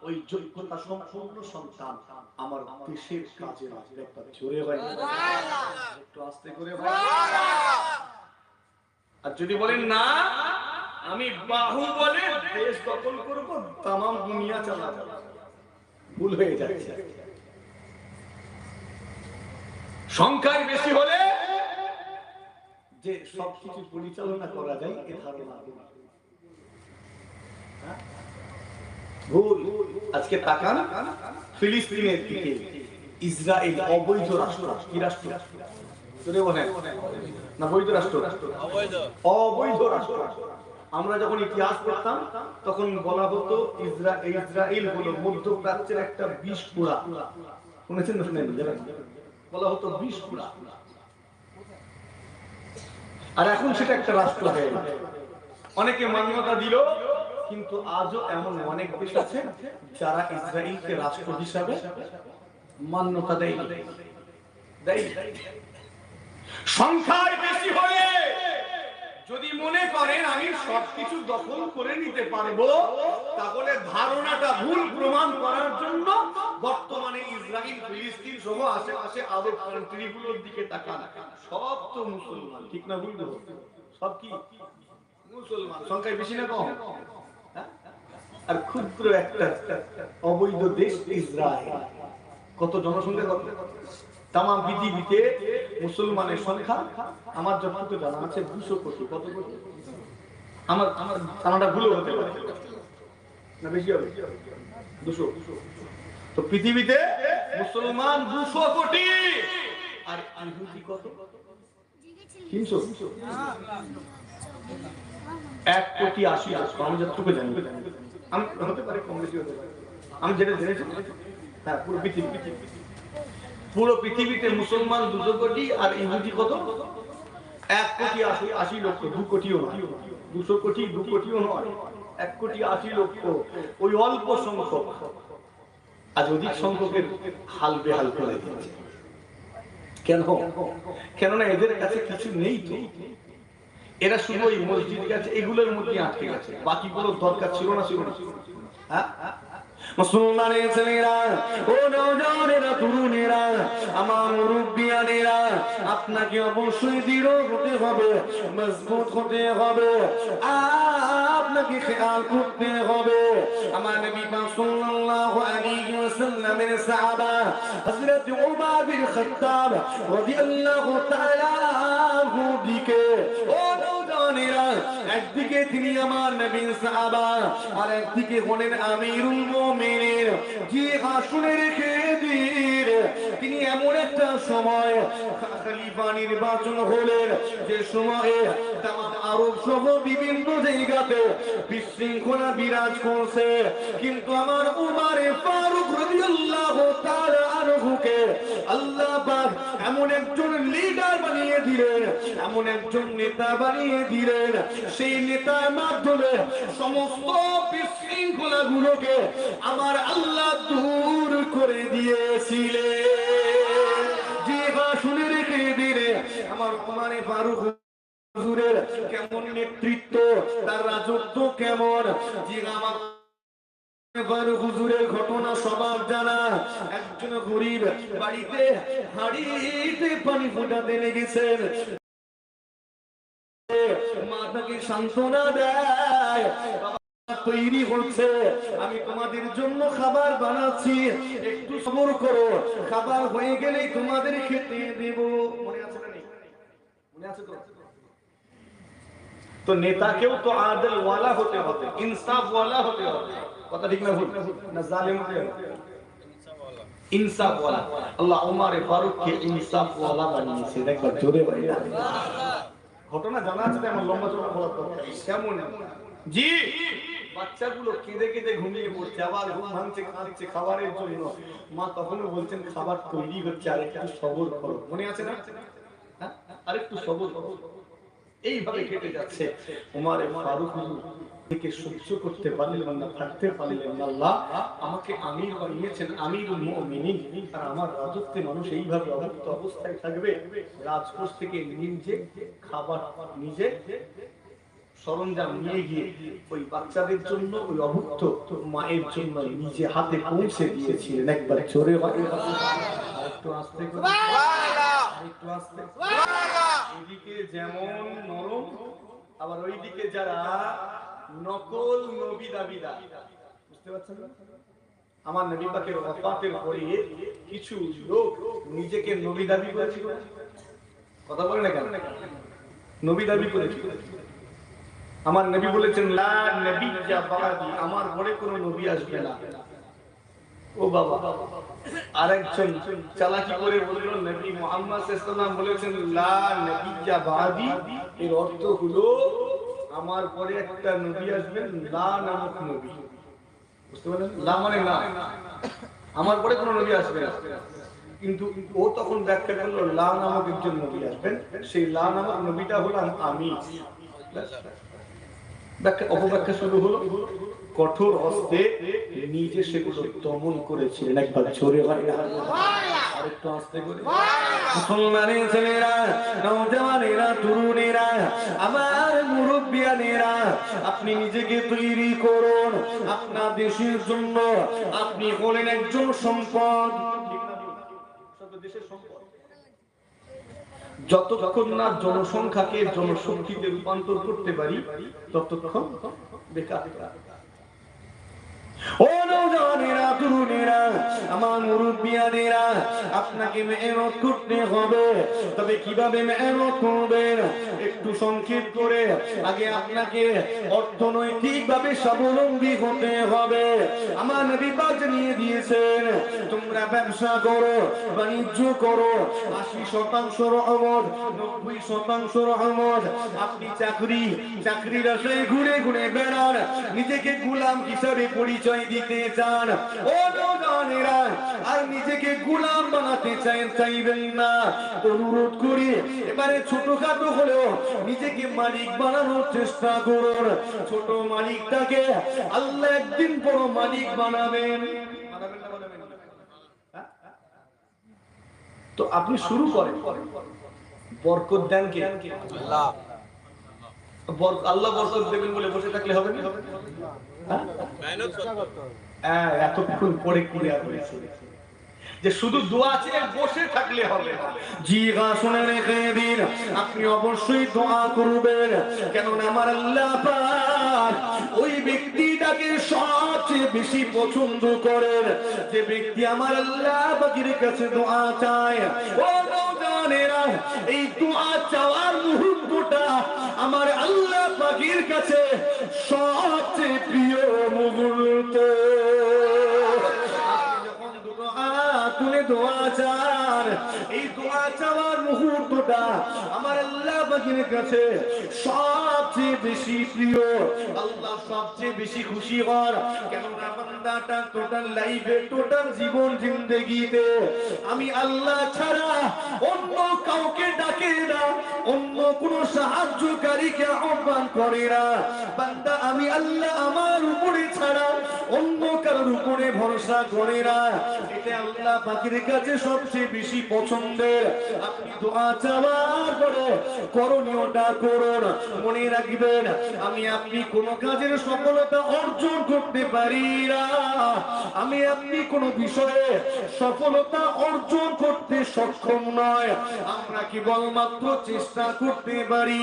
ওই যোগ্যতা সম্পন্ন সন্তান আমার দেশের কাজে লাগবে। একটা জোরে হয় না? একটু আস্তে করে হয়। আর যদি বলেন না আমি বাহু বলে দেশ দখল করব, তামাম দুনিয়া চালাবো, ভুল হয়ে যাচ্ছে। সংখ্যায় বেশি হলে যে সবকিছু পরিচালনা করা যায় এ ধারণা ভুল। আজকে তাকান ফিলিস্তিনের দিকে, ইসরায়েল অবৈধ রাষ্ট্র। কি রাষ্ট্র? না বৈধ রাষ্ট্র? অবৈধ রাষ্ট্র। আমরা যখন ইতিহাস পড়তাম তখন বলা হতো ইসরায়েল হলো মধ্যপ্রাচ্যের একটা বিষপুরা। শুনেছেন না? শুনেন? বলা হতো বিষপুরা। আর এখন সেটা একটা রাষ্ট্র হয়ে গেল। অনেকে মান্যতা দিল, কিন্তু আজও এমন অনেক দেশ আছে যারা ইসরায়েলকে রাষ্ট্র হিসাবে মান্যতা দেয়। সংখ্যায় বেশি হলে যদি মনে করেন আমি সবকিছু দখল করে নিতে পারবো, তাহলে ধারণাটা ভুল প্রমাণ করার জন্য বর্তমানে ইসরায়েল, ফিলিস্তিন সহ আশেপাশে আরব কান্ট্রিগুলোর দিকে তাকান, সব তো মুসলমান। ঠিক না ভুল? সব কি মুসলমান? সংখ্যায় বেশি না কম? আর ক্ষুদ্র একটা অবৈধ দেশ ইসরায়েল, কত জনসংখ্যা, কত তাম পৃথিবীতে মুসলমানের সংখ্যা আমার যতটুকু জানা আছে 200 কোটি। কত কোটি? আমার জানাটা ভুল হতে পারে, না বেশি হবে? 200। তো পৃথিবীতে মুসলমান 200 কোটি, আর ইহুদি কত? 300। 1 কোটি 80 লাখ। আমি যতটুকু জানি, আমি হতে পারে কম বেশি হতে পারে, আমি যেটা জেনেছি। হ্যাঁ, পুরো পৃথিবীতে মুসলমান 200 কোটি, আর ইহুদি কত? 1 কোটি 80 লক্ষ। 2 কোটিও নয়, 200 কোটি 2 কোটিও নয়, 1 কোটি 80 লক্ষ। ওই অল্প সংখ্যক আজ অধিক সংখ্যকের হাল বেহাল করে দিয়েছে। কেন? কেননা এদের কাছে কিছু নেই তো। এরা শুধু ওই মসজিদ গেছে, এগুলোর মধ্যে আটকে গেছে, বাকিগুলো দরকার ছিল না। ছিল না? হ্যাঁ, মুসলমানের ছেলেরা, ও নওজওয়ানেরা, তরুণেরা, আমার মুরব্বিয়ানেরা, আপনাকে অবশ্যই দৃঢ় হতে হবে, মজবুত হতে হবে, আপনাকে খেয়াল করতে হবে। আমার নবী পাক সাল্লাল্লাহু আলাইহি ওয়াসাল্লামের সাহাবা হযরত উমর বিন খাত্তাব রাদিয়াল্লাহু তাআলা আনহু দিকে, ও নওজওয়ানেরা, একদিকে তিনি আমার নবীর সাহাবা, আর একদিকে হলেন আমিরুল মুমিনিন, যে আসলে রেখে দিন তিনি এমন একটা সময় খলিফা নির্বাচন হলেন, যে সময়ে তামাম আরব সহ বিভিন্ন জায়গাতে বিশৃঙ্খলা বিরাজ করছে। কিন্তু আমার উমর ফারুক রাদিয়াল্লাহু তাআলা আনহুকে আল্লাহ পাক এমন একজন লিডার বানিয়ে দিলেন, এমন একজন নেতা বানিয়ে দিলেন, সেই নেতার মাধ্যমে সমস্ত বিশৃঙ্খলা গুলোকে আমার আল্লাহ দূর করে দিয়েছিলেন। যে শুনে রেখে দিলে আমার উমর ফারুক হুজুরের কেমন নেতৃত্ব, তার রাজত্ব কেমন। যে আমার ফারুক হুজুরের ঘটনা সবার জানা। একজন গরিব বাড়িতে হাঁড়িতে পানি ফোটাতে লেগেছেন, মাতাকে সান্ত্বনা দেয়, তৈরি হচ্ছে, আমি তোমাদের জন্য খাবার বানাচ্ছি, একটু সবর করো, খাবার হয়ে গেলেই তোমাদের খেতে দেব। মনে আছে না? মনে আছে তো? তো নেতাকেও তো আদল ওয়ালা হতে হবে, ইনসাফ ওয়ালা হতে হবে। কথা ঠিক না ভুল? না জালেম হতে হবে? ইনসাফ ওয়ালা। আল্লাহ উমর ফারুককে ইনসাফ ওয়ালা বানিয়েছে। দেখো জোরে বলি। ঘটনা জানা আছে, আমার লম্বা চড়া বলার দরকার নেই। কেমন? জি, বাচ্চাগুলো কেঁদে কেঁদে ঘুমিয়ে পড়ছে, আবার ঘুম ভাঙছে, কাঁদছে খাবারের জন্য। মা তখনও বলছেন খাবার তৈরি হচ্ছে, আর একটু সবর করো। মনে আছে না? হ্যাঁ, আর একটু সবর করো। এইভাবে কেটে যাচ্ছে। উমর ফারুক থেকে সহ্য করতে পারলেন না, থাকতে পারলেন না। আল্লাহ আমাকে আমির বানিয়েছেন, আমিরুল মুমিনিন, আর আমার রাজত্বে মানুষ এইভাবে অভুক্ত অবস্থায় থাকবে। রাজকোষ থেকে নিজে খাবার, নিজে সরঞ্জাম নিয়ে গিয়ে ওই বাচ্চাদের জন্য, ওই অভুক্ত মায়ের জন্য নিজে হাতে পৌঁছে দিয়েছিলেন। একবার জোরে একটু আস্তে করে, একটু আস্তে। এদিকে যেমন নরম, আবার ওইদিকে যারা নকল নবী দাবিদার। বুঝতে পারছেন না? আমার নবী পাকের ওয়াফাতের পরে কিছু লোক নিজেকে নবী দাবি করেছিল। কথা বলে না কেন? নবী দাবি করেছিল। আমার নবী বলেছেন লা নবিয়্যা বাদি, আমার পরে কোনো নবী আসবে না। ও বাবা, আরেকজন চালাকি করে বলল নবী মুহাম্মদ সাল্লাল্লাহু আলাইহি ওয়াসাল্লাম বলেছেন লা নবিয়্যা বাদি, এর অর্থ হলো আমার পরে একটা নবী আসবেন, লা নামক নবী। বুঝতে পারলেন? লা মানে না, আমার পরে কোনো নবী আসবে না। কিন্তু ও তখন ব্যাখ্যা করলো লা নামক একজন নবী আসবেন, সেই লা নামক নবীটা হলাম আমি। অপব্যাখ্যা শুরু হলো। কঠোর হস্তে নিজে সেগুলো দমন করেছিলেন। একবার জোরে আরেকটু আস্তে করে। মুসলমানের ছেলেরা, নওজওয়ানেরা, তরুণেরা, আমার মুরব্বিয়ানেরা, আপনি নিজেকে তৈরি করুন আপনার দেশের জন্য। আপনি হলেন একজন সম্পদ, দেশের সম্পদ। যতক্ষণ না জনসংখ্যাকে জনশক্তিতে রূপান্তর করতে পারি, ততক্ষণ বেকার। ও নওজওয়ানেরা, তরুণেরা, আমার মুরব্বিয়ানেরা, আপনাকে মেহনত করতে হবে। তবে কিভাবে মেহনত করবেন একটু সংক্ষেপ করে আগে আপনাকে অর্থনৈতিকভাবে স্বাবলম্বী হতে হবে। আমার নবী পাক জানিয়ে দিয়েছেন, তোমরা ব্যবসা করো, বাণিজ্য করো, 80% রহমত, 90% রহমত। আপনি চাকরির আশায় ঘুরে ঘুরে বেড়ান, নিজেকে গোলাম হিসাবে পরিচয় দিতে চান, ও নওজওয়ানেরা, আর নিজেকে গোলাম বানাতে চাইবেন না। অনুরোধ করি, এবারে ছোটখাটো হলেও নিজেকে মালিক বানানোর চেষ্টা করুন। ছোট মালিকটাকে আল্লাহ একদিন বড় মালিক বানাবেন। তো আপনি শুরু করেন, বরকত দেন কে? আল্লাহ। আল্লাহ বরকত দেবেন বলে বসে থাকলে হবে না? এতক্ষণ পরে ক্লিয়ার হয়েছে যে শুধু দোয়া চেয়ে বসে থাকলে হবে। জি গা, শুনে রেখে দিন, আপনি অবশ্যই দোয়া করবেন। কেননা আমার আল্লাহ পাক ওই ব্যক্তিটাকে সবচেয়ে বেশি পছন্দ করেন যে ব্যক্তি আমার আল্লাহ পাকের কাছে দোয়া চায়। ও নওজওয়ানেরা, এই দোয়া চাওয়ার মুহূর্তটা আমার আল্লাহ পাকের কাছে সবচেয়ে প্রিয় মুহূর্ত। তুলে দোয়া চান, এই দোয়া চাওয়ার মুহূর্তটা আমার আল্লাহ পাকের কাছে সবচেয়ে বেশি প্রিয়। আল্লাহ সবচেয়ে বেশি খুশি হন, কেননা বান্দাটা টোটাল লাইফে, টোটাল জীবন জিন্দেগিতে আমি আল্লাহ ছাড়া অন্য কাউকে ডাকে না, অন্য কোন সাহায্যকারীকে আহ্বান করে না। বান্দা আমি আল্লাহ আমার উপরে ছাড়া অন্য কারোর উপরে ভরসা করে না। এটা আল্লাহ পাকের কাছে সবচেয়ে বেশি পছন্দের। আপনি দোয়া চাওয়ার পরে করণীয়টা করুন। মনে রাখবেন, আমি আপনি কোন কাজের সফলতা অর্জন করতে পারি না, আমি আপনি কোন বিষয়ে সফলতা অর্জন করতে সক্ষম নয়। আমরা কেবলমাত্র চেষ্টা করতে পারি,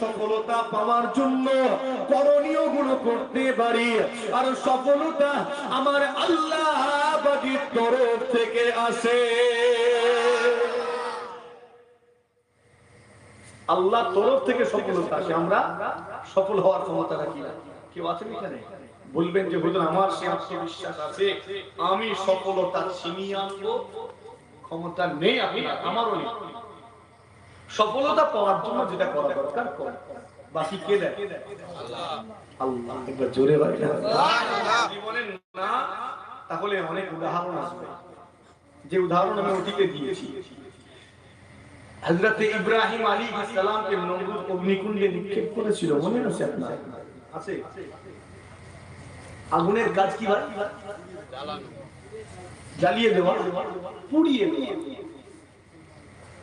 সফলতা পাওয়ার জন্য করণীয় গুলো করতে পারি। আর সফলতা আমার আল্লাহ পাকের তরফ থেকে আসে। আল্লাহ তরফ থেকে সফলতা আসে, আমরা সফল হওয়ার ক্ষমতা রাখি না। কেউ আছেন এখানে বলবেন যে হুজুর আমার সে আত্মবিশ্বাস আছে, আমি সফলতা ছিনিয়ে আনবো? ক্ষমতা নেই আপনার, আমারও নেই। সফলতা পাওয়ার জন্য যেটা করা দরকার কর, বাকি কে দেয়? আল্লাহ। আল্লাহ। একবার জোরে বলেন আল্লাহ। জীবনে না তাহলে অনেক উদাহরণ আসবে, যে উদাহরণ আমি ওটিকে দিয়েছি। হযরত ইব্রাহিম আলাইহিস সালামকে নমরুদ অগ্নিকুণ্ডে নিক্ষেপ করেছিল, মনে আছে আপনার? আছে। আগুনের কাজ কি ভাই? জ্বালানো, জ্বালিয়ে দেওয়া, পুড়িয়ে দেওয়া।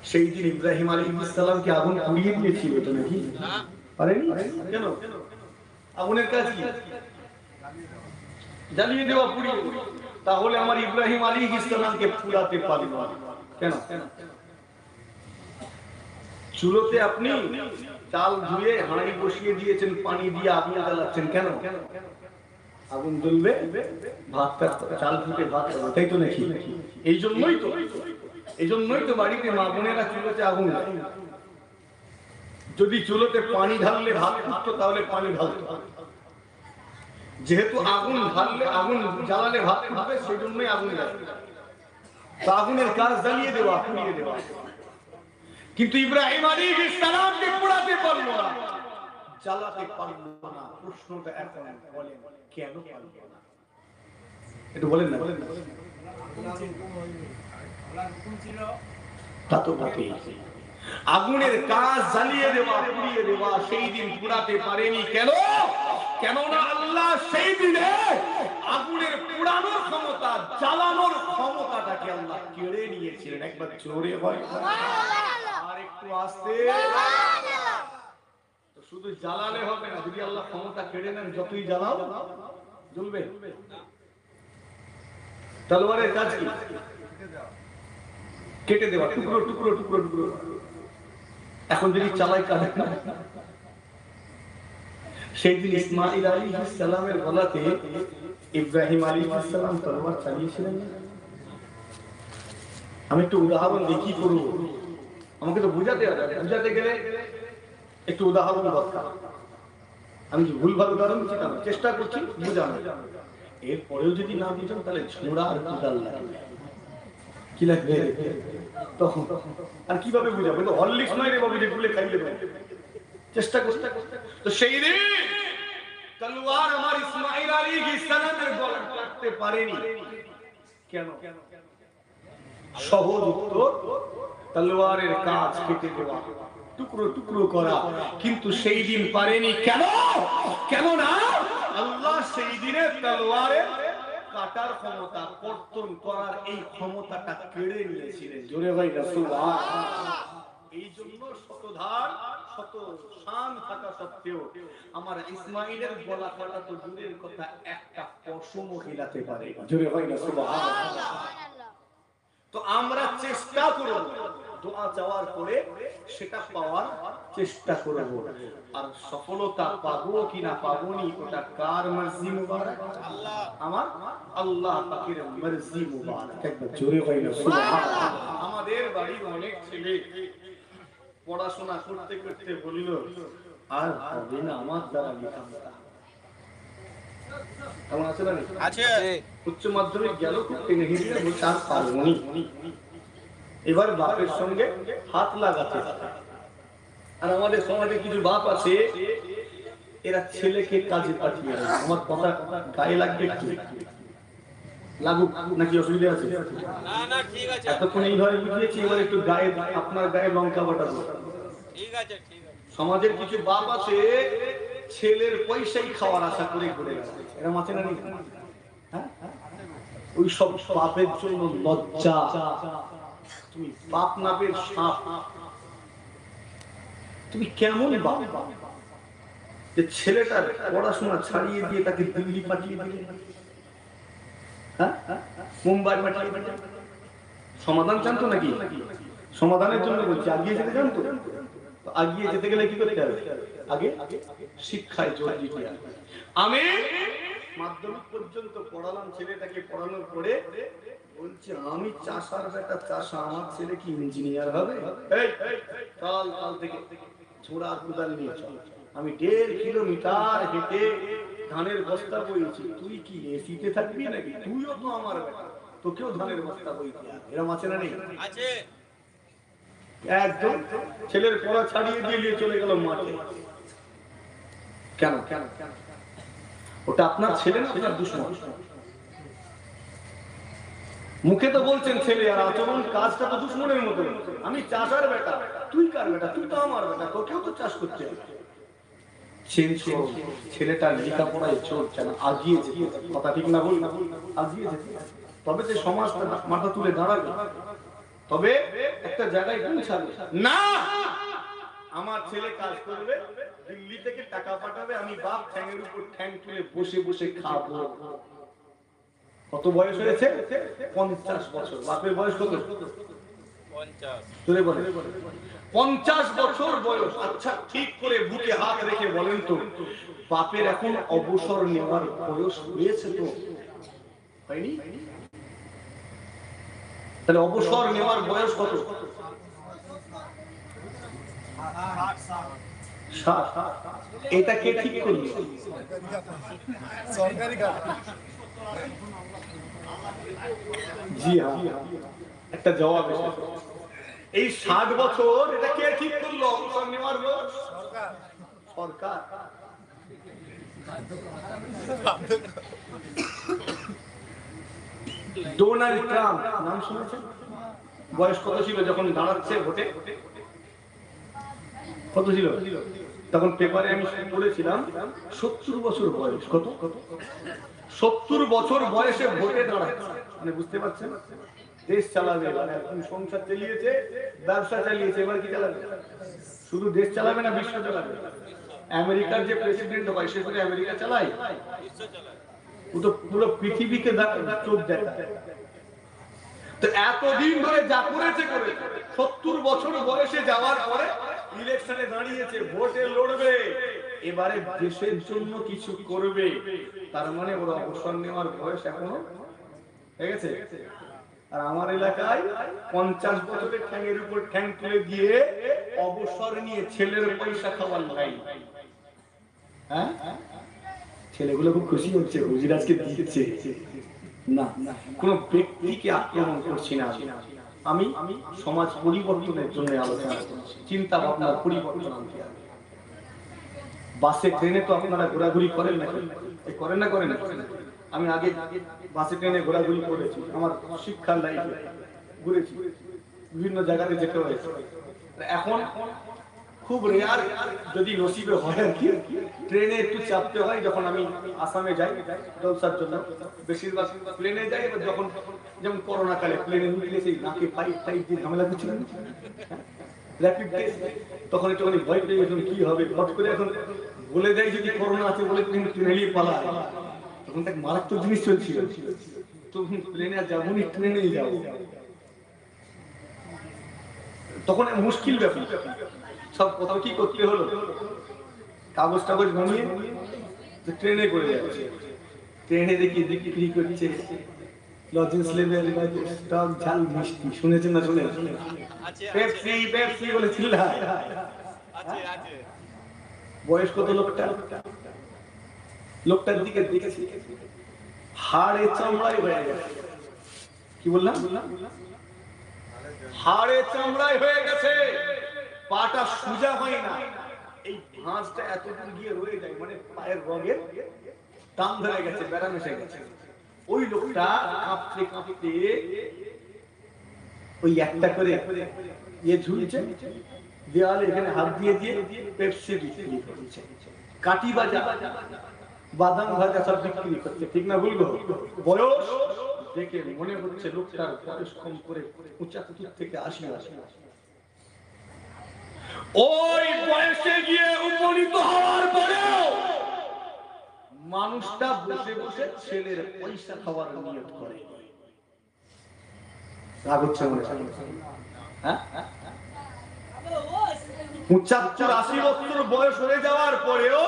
সেই দিন ইব্রাহিম আলাইহিস সালামকে আগুন পুড়িয়ে দিয়েছিল তো নাকি? না, পারেনি। কেন? আগুনের কাজ কি? জ্বালিয়ে দেওয়া, পুড়িয়ে দেওয়া। তাহলে আমার ইব্রাহিম আলাইহিস সালামকে পুড়াতে পারল না কেন? চুলোতে আপনি চাল ধুয়ে হাঁড়ি বসিয়ে দিয়েছেন, পানি দিয়ে আগুন জ্বালাচ্ছেন কেন? আগুন জ্বলবে, ভাতটা চাল ফুটে ভাত হবে, তাই তো নাকি? এই জন্যই তো বাড়িতে মা বোনেরা চুলোতে আগুন দেয়। যদি চুলোতে পানি ঢাললে ভাত ফুটতো, তাহলে পানি ঢালতো। যেহেতু আগুন ঢাললে, আগুন জ্বালালে ভাত ফুটবে, সেই জন্যই আগুন জ্বালাবে। তো আগুনের কাজ জ্বালিয়ে দেওয়া, পুড়িয়ে দেওয়া। কিন্তু ইব্রাহিম আলাইহিস সালামকে পোড়াতে পারলো না, জ্বালাতে পারলো না। প্রশ্নটা এখন বলেন, কেন পারলো না? একটু বলেন না, বলেন না। তা তো বটেই। আগুনের কাজ জ্বালিয়ে দেওয়া, পুড়িয়ে দেওয়া, সেই দিন পোড়াতে পারেনি কেন? কেননা আল্লাহ সেই দিনে আগুনের পোড়ানোর ক্ষমতা, জ্বালানোর ক্ষমতাটাকে আল্লাহ কেড়ে নিয়েছিলেন। একবার জোরে হয়, আর একটু আস্তে। শুধু জ্বালালে হবে না, যদি আল্লাহ ক্ষমতা কেড়ে নেন, যতই জ্বালাও জ্বলবে। তলোয়ারের কাজ কি? কেটে দেওয়া, টুকরো টুকরো টুকরো টুকরো। এখন যদি চালাই কাটে না। সেই দিন ইসমাঈল আলাইহিস সালামের গলাতে ইব্রাহিম আলাইহিস সালাম তরবার চালিয়েছিলেন না? আমি একটু উদাহরণ দেখি করব, আমাকে তো বুঝাতে হবে, বুঝাতে গেলে একটু উদাহরণ দরকার। আমি কি ভুলভাল উদাহরণ দিচ্ছি? না, চেষ্টা করছি বুঝানো। এরপরেও যদি না বুঝেন তাহলে ছোড়া আর কুদাল লাগবে, কি লাগবে তখন? আর কিভাবে বুঝাবো? তো হরলিক্স নয় রে বাবু যে গুলে খাই দেবে, চেষ্টা করতে। তো সেই দিন তলোয়ার আমার ইসমাঈল আলাইহিস সালামের গলা কাটতে পারেনি কেন? সহজ উত্তর, তলোয়ারের কাজ কেটে দেওয়া, টুকরো টুকরো করা। কিন্তু সেই দিন পারেনি কেন? কেন না আল্লাহ সেই দিনে তলোয়ারের কাটার ক্ষমতা, কর্তন করার এই ক্ষমতাটা কেড়ে নিয়েছিলেন। জোরে ভাই রাসূলুল্লাহ। এই জন্য শতধার শত শান থাকা সত্ত্বেও আমার ইসমাঈলের গলা কাটা তো দূরের কথা, একটা পশমও হিলাতে পারে। জোরে ভাই রাসূলুল্লাহ। তো আমরা চেষ্টা করব, দোয়া চাওয়ার পরে সেটা পাওয়ার চেষ্টা করব। আর সফলতা পাবো কিনা পাবোনি ওটা কার মর্জি মুবারক? আল্লাহ, আমার আল্লাহ পাকের মর্জি মুবারক। একবার জোরে হয় না সুবহানাল্লাহ। আমাদের বাড়ির অনেক ছেলে পড়াশোনা করতে করতে বলিল আর হবে না আমার দ্বারা লেখাপড়া। কেমন আছে না? আছে। উচ্চ মাধ্যমিক গেল, খুব টেনে হিঁচড়ে বলছে আর পারবো নি। এবার বাপের সঙ্গে হাত লাগাতে। আর আমাদের সমাজে কিছু বাপ আছে, এরা ছেলেকে কাজে পাঠিয়ে দেয়। আমার কথা গায়ে লাগবে কি লাগুক নাকি অসুবিধা আছে? না না ঠিক আছে, এতক্ষণ এইভাবে বুঝিয়েছি, এবার একটু গায়ে, আপনার গায়ে লঙ্কা বাটা দাও। ঠিক আছে ঠিক আছে। সমাজের কিছু বাপ আছে ছেলের পয়সাই খাওয়ার আশা করে ঘুরে গেছে, এরা মাছে না নেই? হ্যাঁ, ওই সব পাপের জন্য লজ্জা। তুমি পাপ নামের সাপ, তুমি কেমন বাপ যে ছেলেটার পড়াশোনা ছাড়িয়ে দিয়ে তাকে দিল্লি পাঠিয়ে দিলে, হ্যাঁ মুম্বাই পাঠিয়ে দিলে? সমাধান চান তো নাকি? সমাধানের জন্য বলছি, আগিয়ে যেতে চান তো? আগিয়ে যেতে গেলে কি করতে হবে? আগে শিক্ষায় জোর দিতে হবে। আমি মাধ্যমিক পর্যন্ত পড়ালাম ছেলেটাকে, পড়ানোর পরে বলছে আমি চাষার বেটা, চাষা, আমার ছেলে কি ইঞ্জিনিয়ার হবে? কাল থেকে ছোড়া কুদাল নিয়ে চল। আমি 1.5 কিলোমিটার হেঁটে ধানের বস্তা বইছি, তুই কি এসিতে থাকবি নাকি? তুইও তো আমার বেটা, তোকেও ধানের বস্তা বইতে হবে। এরকম আছে না নেই? আছে। একদম ছেলের পড়া ছাড়িয়ে দিয়ে চলে গেল মাঠে। কেন? ওটা আপনার ছেলে না আপনার দুশমন? মুখে তো বলছেন ছেলে, আর আচরণ কাজটা তো দুশমনের মতো। আমি চাষার বেটা, তুই কার বেটা? তুই তো আমার বেটা, তোকেও তো চাষ করতে হবে। ছেলেটার লেখাপড়ায় চলছে না, আগিয়ে যেতে, কথা ঠিক না? বল না, আগিয়ে যেতে, তবে যে সমাজটা মাথা তুলে দাঁড়াবে, তবে একটা জায়গায় পৌঁছাবে। না, আমার ছেলে কাজ করবে, দিল্লি থেকে টাকা পাঠাবে, আমি বাপ ঠ্যাঙের উপর ঠ্যাং তুলে বসে বসে খাবো। কত বয়স হয়েছে? 50 বছর। বাপের বয়স কত? 50। 50 বছর বয়স। আচ্ছা ঠিক করে বুকে হাত রেখে বলেন তো, বাপের এখন অবসর নেওয়ার বয়স হয়েছে তো? হয়নি? তাহলে অবসর নেওয়ার বয়স কত? 60। এটা কে ঠিক করল? সরকারি কাজ। জি হ্যাঁ, একটা জবাব এসেছে। এই 60 বছর এটা কে ঠিক করলো অবসর নেওয়ার বয়স? সরকার। ডোনাল্ড ট্রাম্প নাম শুনেছেন? বয়স কত ছিল যখন দাঁড়াচ্ছে ভোটে? কত ছিল তখন? পেপারে আমি পড়েছিলাম 70 বছর বয়স। কত? 70 বছর বয়সে ভোটে দাঁড়াচ্ছে। মানে বুঝতে পারছেন, দেশ চালাবে, এখন সংসার চালিয়েছে, ব্যবসা চালিয়েছে, এবার কি চালাবে? শুধু দেশ চালাবে না, বিশ্ব চালাবে। আমেরিকার যে প্রেসিডেন্ট হয় সে শুধু আমেরিকা চালায়? ও তো পুরো পৃথিবীকে চোখ দেখায়। তো এতদিন ধরে যা করেছে 70 বছর বয়সে যাওয়ার পরে ইলেকশনে দাঁড়িয়েছে, ভোটে লড়বে। এবারে দেশের জন্য কিছু করবে, তার মানে ওর অবসর নেওয়ার বয়স এখনো হয়ে গেছে। আর আমার এলাকায় 50 বছরের ঠ্যাঙের উপর ঠ্যাং তুলে দিয়ে অবসর নিয়ে ছেলের পয়সা খাওয়ার নাই। হ্যাঁ, ছেলেগুলো খুব খুশি হচ্ছে, হুজুর আজকে দিচ্ছে। না, কোন ব্যক্তিকে আক্রমণ করছি না, আমি সমাজ পরিবর্তনের জন্য আলোচনা করছি, চিন্তা ভাবনার পরিবর্তন আনতে হবে। বাসে ট্রেনে তো আপনারা ঘোরাঘুরি করেন না, করেন না? করেন না? আমি আগে বাসে ট্রেনে ঘোরাঘুরি করেছি, আমার শিক্ষার লাইফে ঘুরেছি, বিভিন্ন জায়গাতে যেতে হয়েছে। এখন খুব রেয়ার যদি নসিবে হয় আর কি, ট্রেনে একটু চাপতে হয়। যখন আমি আসামে যাই জলসার জন্য, বেশিরভাগ প্লেনে যাই। এবার যখন যেমন করোনা কালে প্লেনে উঠলে সেই নাকে পাইপ দিয়ে ঝামেলা করছিলেন, র্যাপিড টেস্ট, তখন একটুখানি ভয় পেয়ে গেছিলাম কি হবে। হট করে এখন বলে দেয় যদি করোনা আছে বলে কিন্তু ট্রেনেই পালায়, তখন তাকে মারাত্মক জিনিস চলছিল। তখন প্লেনে আর যাবো নি, ট্রেনেই যাবো। তখন মুশকিল ব্যাপার, সব কোথাও কি করতে হলো, কাগজ টাগজ বানিয়ে ট্রেনে করে যাচ্ছে। ট্রেনে দেখি বিক্রি করছে লজেন্স লেভেল, টক ঝাল মিষ্টি, শুনেছেন না? শুনে পেপসি পেপসি বলে চিল্লায়। বয়স কত লোকটার দিকে দেখেছি, হাড়ে চামড়ায় হয়ে গেছে। কি বললাম? হাড়ে চামড়ায় হয়ে গেছে, পাটা সোজা হয় না, এই ভাঁজটা এতদূর গিয়ে রয়ে যায়, মানে পায়ের রগের টান ধরে গেছে, ব্যারাম এসে গেছে। ওই লোকটা কাঁপতে কাঁপতে ওই একটা করে ঝুলছে দেওয়ালে, এখানে হাত দিয়ে দিয়ে পেপসি বিক্রি করছে, কাটি ভাজা, বাদাম ভাজা সব বিক্রি করছে। ঠিক না ভুল? বয়স দেখে মনে হচ্ছে লোকটার বয়স কম করে 75 থেকে 80 আসে। ওই বয়সে গিয়ে উপনীত হওয়ার পরেও মানুষটা বসে বসে ছেলের পয়সা খাওয়ার নিয়ত করে। রাগ হচ্ছে মনে হয়? 75-80 বছর বয়স হয়ে যাওয়ার পরেও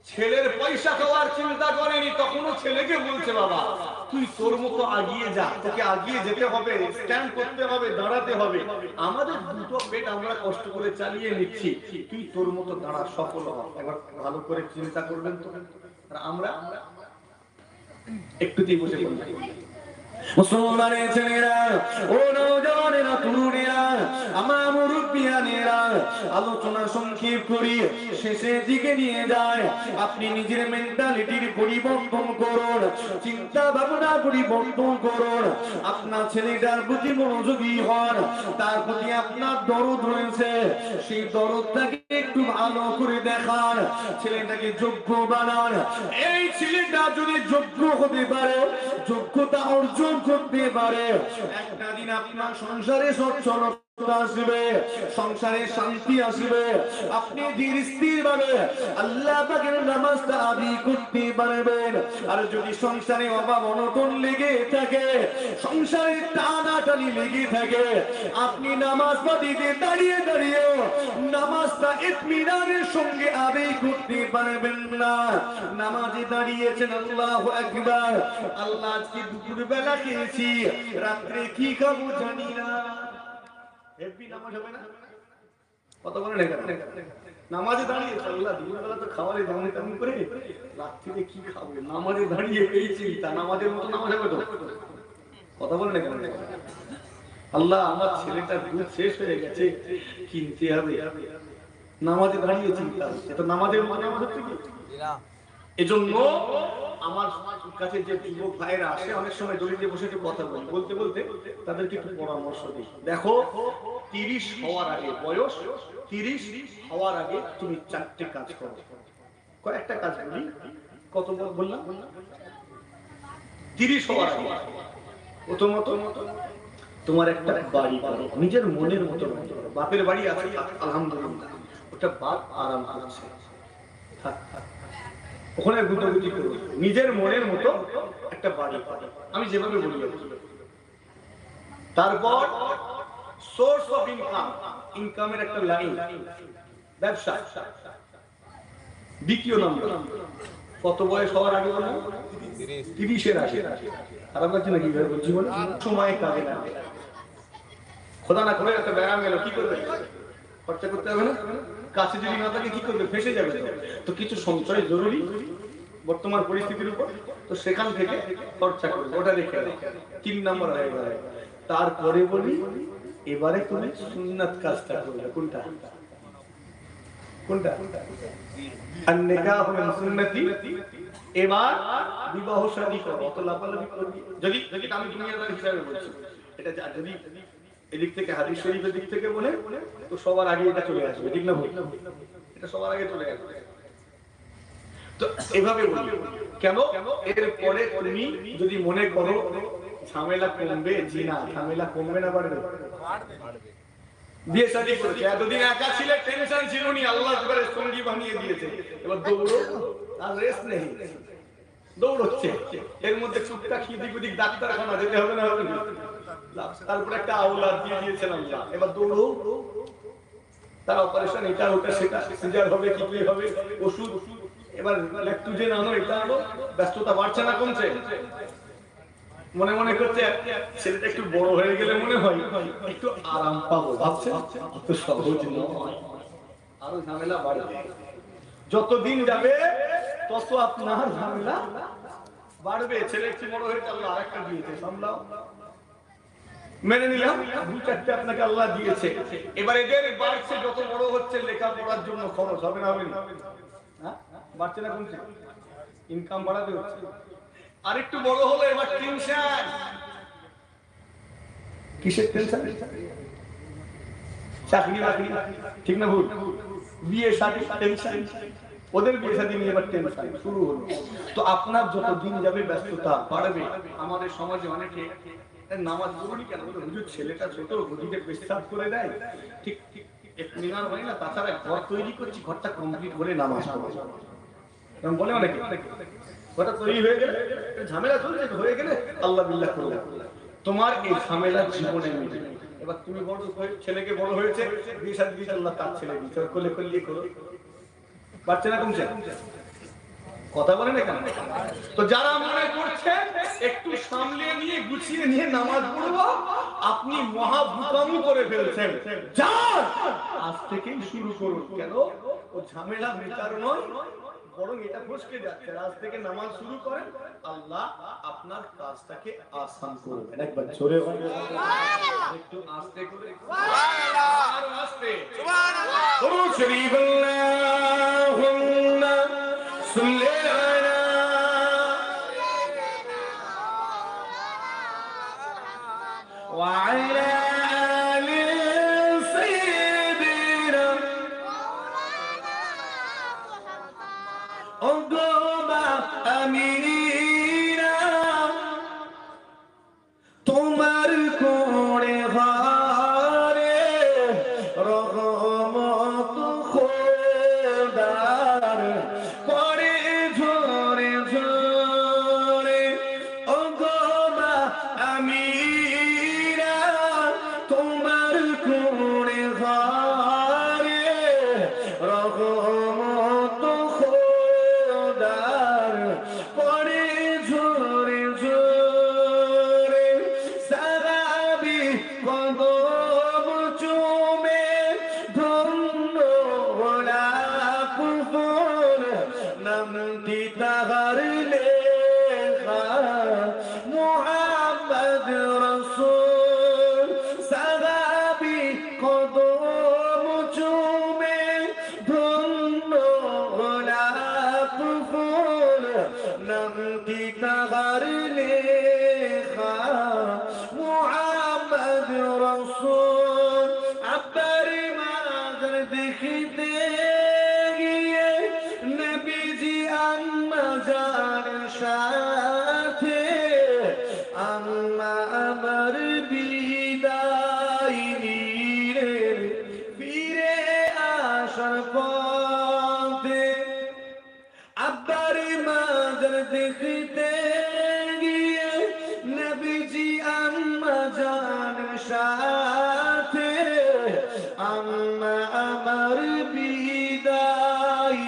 ছেলের পয়সা খাওয়ার চিন্তা করেনি। তখনও ছেলেকে বলছে বাবা তুই তোর মতো আগিয়ে যা, তোকে আগিয়ে যেতে হবে, স্ট্যান্ড করতে হবে, দাঁড়াতে হবে। আমাদের দুটো পেট আমরা কষ্ট করে চালিয়ে নিচ্ছি, তুই তোর মতো দাঁড়া, সফল হ। একবার ভালো করে চিন্তা করবেন তো। আমরা একটুতেই বসে বললাম মুসলমানের ছেলেরা, ও নওজওয়ানেরা, তরুণেরা, আমার মুরব্বিয়ানেরা, আলোচনা সংক্ষেপ করি শেষের দিকে নিয়ে যায়। আপনি নিজের মেন্টালিটির পরিবর্তন করুন, চিন্তা ভাবনা পরিবর্তন করুন। আপনার ছেলেটার প্রতি মনোযোগী হন, তার প্রতি আপনার দরদ রয়েছে, সেই দরদটাকে একটু ভালো করে দেখান, ছেলেটাকে যোগ্য বানান। এই ছেলেটা যদি যোগ্য হতে পারে, যোগ্যতা অর্জন করতে পারে, একটা দিন আপনার সংসারে সচ্ছলতা আসবে, সংসারে শান্তি আসবে, আপনি ধীর স্থির ভাবে আল্লাহ পাকের নামাজটা আদি করতে পারবেন। আর যদি সংসারে অভাব অনটন লেগে থাকে, সংসারে টানাটানি লেগে থাকে, আপনি নামাজ পড়িতে দাঁড়িয়ে দাঁড়িয়েও নামাজটা ইতমিনানের সঙ্গে আদায় করতে পারবেন না। নামাজে দাঁড়িয়েছেন, আল্লাহু আকবার, আল্লাহ আজকে দুপুর বেলা খেয়েছি, রাত্রে কি খাবো জানি না, হেভি নামাজ হবে না? কত বলে নামাজে দাঁড়িয়েছে, আল্লাহ দিনের বেলা তো খাবারে দামি দামি করে, রাত্রিতে কি খাবো, নামাজে দাঁড়িয়ে এই চিন্তা। নামাজের মতো নামাজ হবে তো? কথা বলে না কেন? আল্লাহ আমার ছেলেটার দুধ শেষ হয়ে গেছে, কিনতে হবে, নামাজে দাঁড়িয়ে চিন্তা হচ্ছে। তো নামাজের মতো নামাজ হচ্ছে কি? এজন্য আমার কাছে যে যুবক ভাইরা আসে, অনেক সময় দলিতে বসে কথা বলি, বলতে বলতে তাদেরকে একটু পরামর্শ দিই। দেখো 30 হওয়ার আগে, বয়স 30 হওয়ার আগে তুমি 4টে কাজ করো। কয়েকটা কাজ বলি, কত বললাম? 30 হওয়ার আগে প্রথমত তোমার একটা বাড়ি করো, নিজের মনের মতো। বাপের বাড়ি আছে আলহামদুলিল্লাহ, ওটা বাপ আরাম করছে, ওখানে গুটাগুটি করো, নিজের মনের মতো একটা বাড়ি করো, আমি যেভাবে বলি। তারপর সোর্স অফ ইনকাম, ইনকামের একটা লাইন, ব্যবসা। দ্বিতীয় নম্বর, কত বয়স হওয়ার আগে বললাম? 30-এর আগে। খারাপ লাগছে নাকি জীবন? সময় কাজে না, খোদা না করে একটা ব্যায়াম গেল, কি করবে? খরচা করতে হবে না? কাছে যদি না থাকে কি করবে? ফেসে যাবে। তো কিছু সঞ্চয় জরুরি বর্তমান পরিস্থিতির উপর, তো সেখান থেকে খরচা করবে, ওটা রেখে দাও। 3 নম্বর হয়ে গেল। তারপরে বলি, এবারে তুমি সুন্নাত কাজটা করবে। কোনটা? কোনটা? আন-নিকাহ মিন সুন্নতি। এবার বিবাহ শাদী করো, অত লাফালাফি করবি। যদি আমি দুনিয়াদার হিসাবে বলছি, এটা যদি এদিক থেকে হাদিস শরীফের দিক থেকে বলে, তো সবার আগে এটা চলে আসবে, ঠিক না ভাই? এটা সবার আগে চলে আসবে। তো এভাবে বলি কেন? এরপরে তুমি যদি মনে করো ঝামেলা কমবে, জি না, ঝামেলা কমবে না, বাড়বে। বিয়ে শাদী করেছে, এতদিন একা ছিলে, টেনশন ছিল নি, আল্লাহ করে সঙ্গী বানিয়ে দিয়েছে, এবার দৌড়ো, আর রেস্ট নেই, দৌড়চ্ছে। এর মধ্যে টুকটাক এদিক ওদিক ডাক্তারখানা যেতে হবে না, হবে না? তারপরে একটা আওলাদ দিয়ে দিয়েছেন আল্লাহ, এবার দৌড়ো, তার অপারেশন, এটা ওটা সেটা, সিজার হবে, কি হবে, ওষুধ, এবার ল্যাকটোজেন আনো, এটা আনো, ব্যস্ততা বাড়ছে না কমছে? মনে মনে করছে ছেলেটা একটু বড় হয়ে গেলে মনে হয় একটু আরাম পাবো, ভাবছে অত সহজ নয়, আরো ঝামেলা বাড়বে। যত দিন যাবে তত আপনার ঝামেলা বাড়বে। ছেলে একটু বড় হয়েছে, আল্লাহ আরেকটা দিয়েছে, সামলাও, মেনে নিলাম, 2-4টে আপনাকে আল্লাহ দিয়েছে। এবার এদের বাড়ছে, যত বড় হচ্ছে লেখাপড়ার জন্য খরচ হবে না, হবে না? হ্যাঁ, বাড়ছে না কমছে? ইনকাম বাড়াতে হচ্ছে। আরেকটু বড় হলো, এবার টেনশন। কিসের টেনশন? চাকরি বাকরি, ঠিক না ভুল? বিয়ে শাদী টেনশন, ওদের বিয়ে শাদী নিয়ে এবার টেনশন শুরু হলো। তো আপনার যত দিন যাবে ব্যস্ততা বাড়বে। আমাদের সমাজে অনেকে নামাজ পড়ুনি কেন বলে, হুজুর ছেলেটা ছোট, গদিতে পেশাব করে দেয়, ঠিক ঠিক মিনার হয় না, তাছাড়া ঘর তৈরি করছি, ঘরটা কমপ্লিট করে নামাজ পড়বো, এরকম বলে অনেকে। ঘরটা তৈরি হয়ে গেলে, ঝামেলা চলছে, হয়ে গেলে আল্লাহ বিল্লাহ করলে তোমার এই ঝামেলা জীবনে মিটে। এবার তুমি বড় ছেলেকে বড় হয়েছে, বিয়ে শাদী দিয়েছে, আল্লাহ তার ছেলে দিয়েছে, কোলে কোলে করো, বাচ্চা না কমছে? কথা বলে না কেন? তো যারা মনে করছে একটু সামলে নিয়ে গুছিয়ে নিয়ে নামাজ পড়বো, আপনি মহাভূতামি করে ফেলছেন। যান, আজ থেকেই শুরু করুন। কেন? ও ঝামেলা মেটার নয়, বরং এটা ফসকে যাচ্ছে। আজ থেকে নামাজ শুরু করেন, আল্লাহ আপনার কাজটাকে আসান করবেন। একবার জোরে একটু আস্তে করে, আরো আস্তে, দরুদ শরীফ, আল্লাহুম্মা সাল্লি আলা ওয়া আলা আলি সাইয়্যিদিনা ওগোবা আমিরা, তোমার কোণে ঘরে রহমত খোদার পড়ে ঝরে ঝরে, ওগোবা আমিরা, তোমার কোণে ঘরে রহমত খোদার পড়ে ঝরে ঝরে, সাহাবী কদম চুমে ধন্য লাখ ফুল, নামটি তাহার লেখা মুহাম্মদ রাসূল। সাহাবী কদম চুমে ধন্য লাখ ফুল, নামটি তাহার লেখা মুহাম্মদ রাসূল। আব্বার মাজার দেখিতে গিয়ে নবীজি আম্মা জান সাথে, আম্মা আমার বিদায় নিয়ে ফিরে আসার পথে, আব্বার মাজার দেখিতে গিয়ে নবীজি আম্মা জান সাথে, আম্মা আমার বিদায়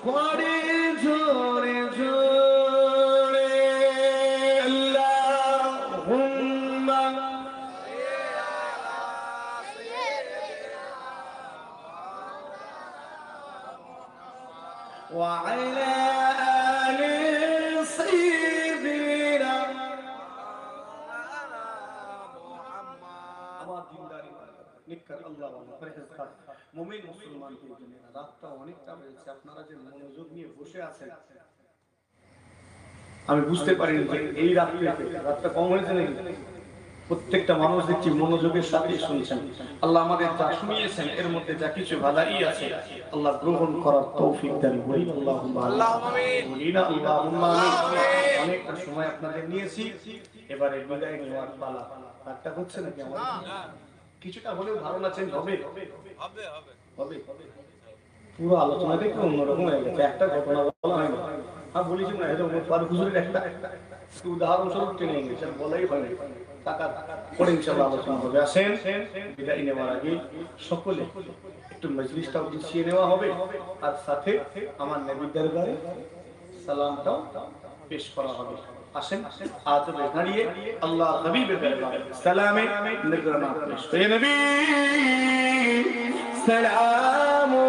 করে জোরে জোরে আল্লাহুম্মা ওয়া আলা আলি সাইয়্যিদিনা আমার দিনদারি নিকর আল্লাহ ওয়ালা ফরহেজগার মুমিন মুসলমানদের জন্য রাতটা অনেকটা হয়েছে আপনারা যে মনোযোগ নিয়ে বসে আছেন আমি বুঝতে পারি যে এই রাতটা কম হয়েছে নাকি প্রত্যেকটা মানুষ দেখছি মনোযোগের সাথে শুনছেন আল্লাহ আমাদের যা শুনিয়েছেন এর মধ্যে যা কিছু ভালাই আছে আল্লাহ গ্রহণ করার তৌফিক দান করি আল্লাহুম্মা আমিন আল্লাহুম্মা আমিন অনেকটা সময় আপনাদের নিয়েছি এবারে বিদায় নেওয়ার পালা রাতটা হচ্ছে নাকি আমাদের কিছুটা হলেও ধারণা চেঞ্জ হবে হবে পুরো আলোচনাটা একটু অন্যরকম হয়ে গেছে একটা ঘটনা বলা হয়নি হ্যাঁ বলেছি না এটা ওমর হুজুরের একটা উদাহরণস্বরূপ টেনে গেছে বলাই হয়নি টাকা পরে ইনশাআল্লাহ আলোচনা হবে আসেন বিদায় নেওয়ার আগে সকলে একটু মজলিসটাও গুছিয়ে নেওয়া হবে আর সাথে আমার নবীর দরবারে সালামটাও পেশ করা হবে আসেন আদবে দাঁড়িয়ে আল্লাহ হাবিবের দরবারে সালামে নজরানা পেশ করে নবী সালামু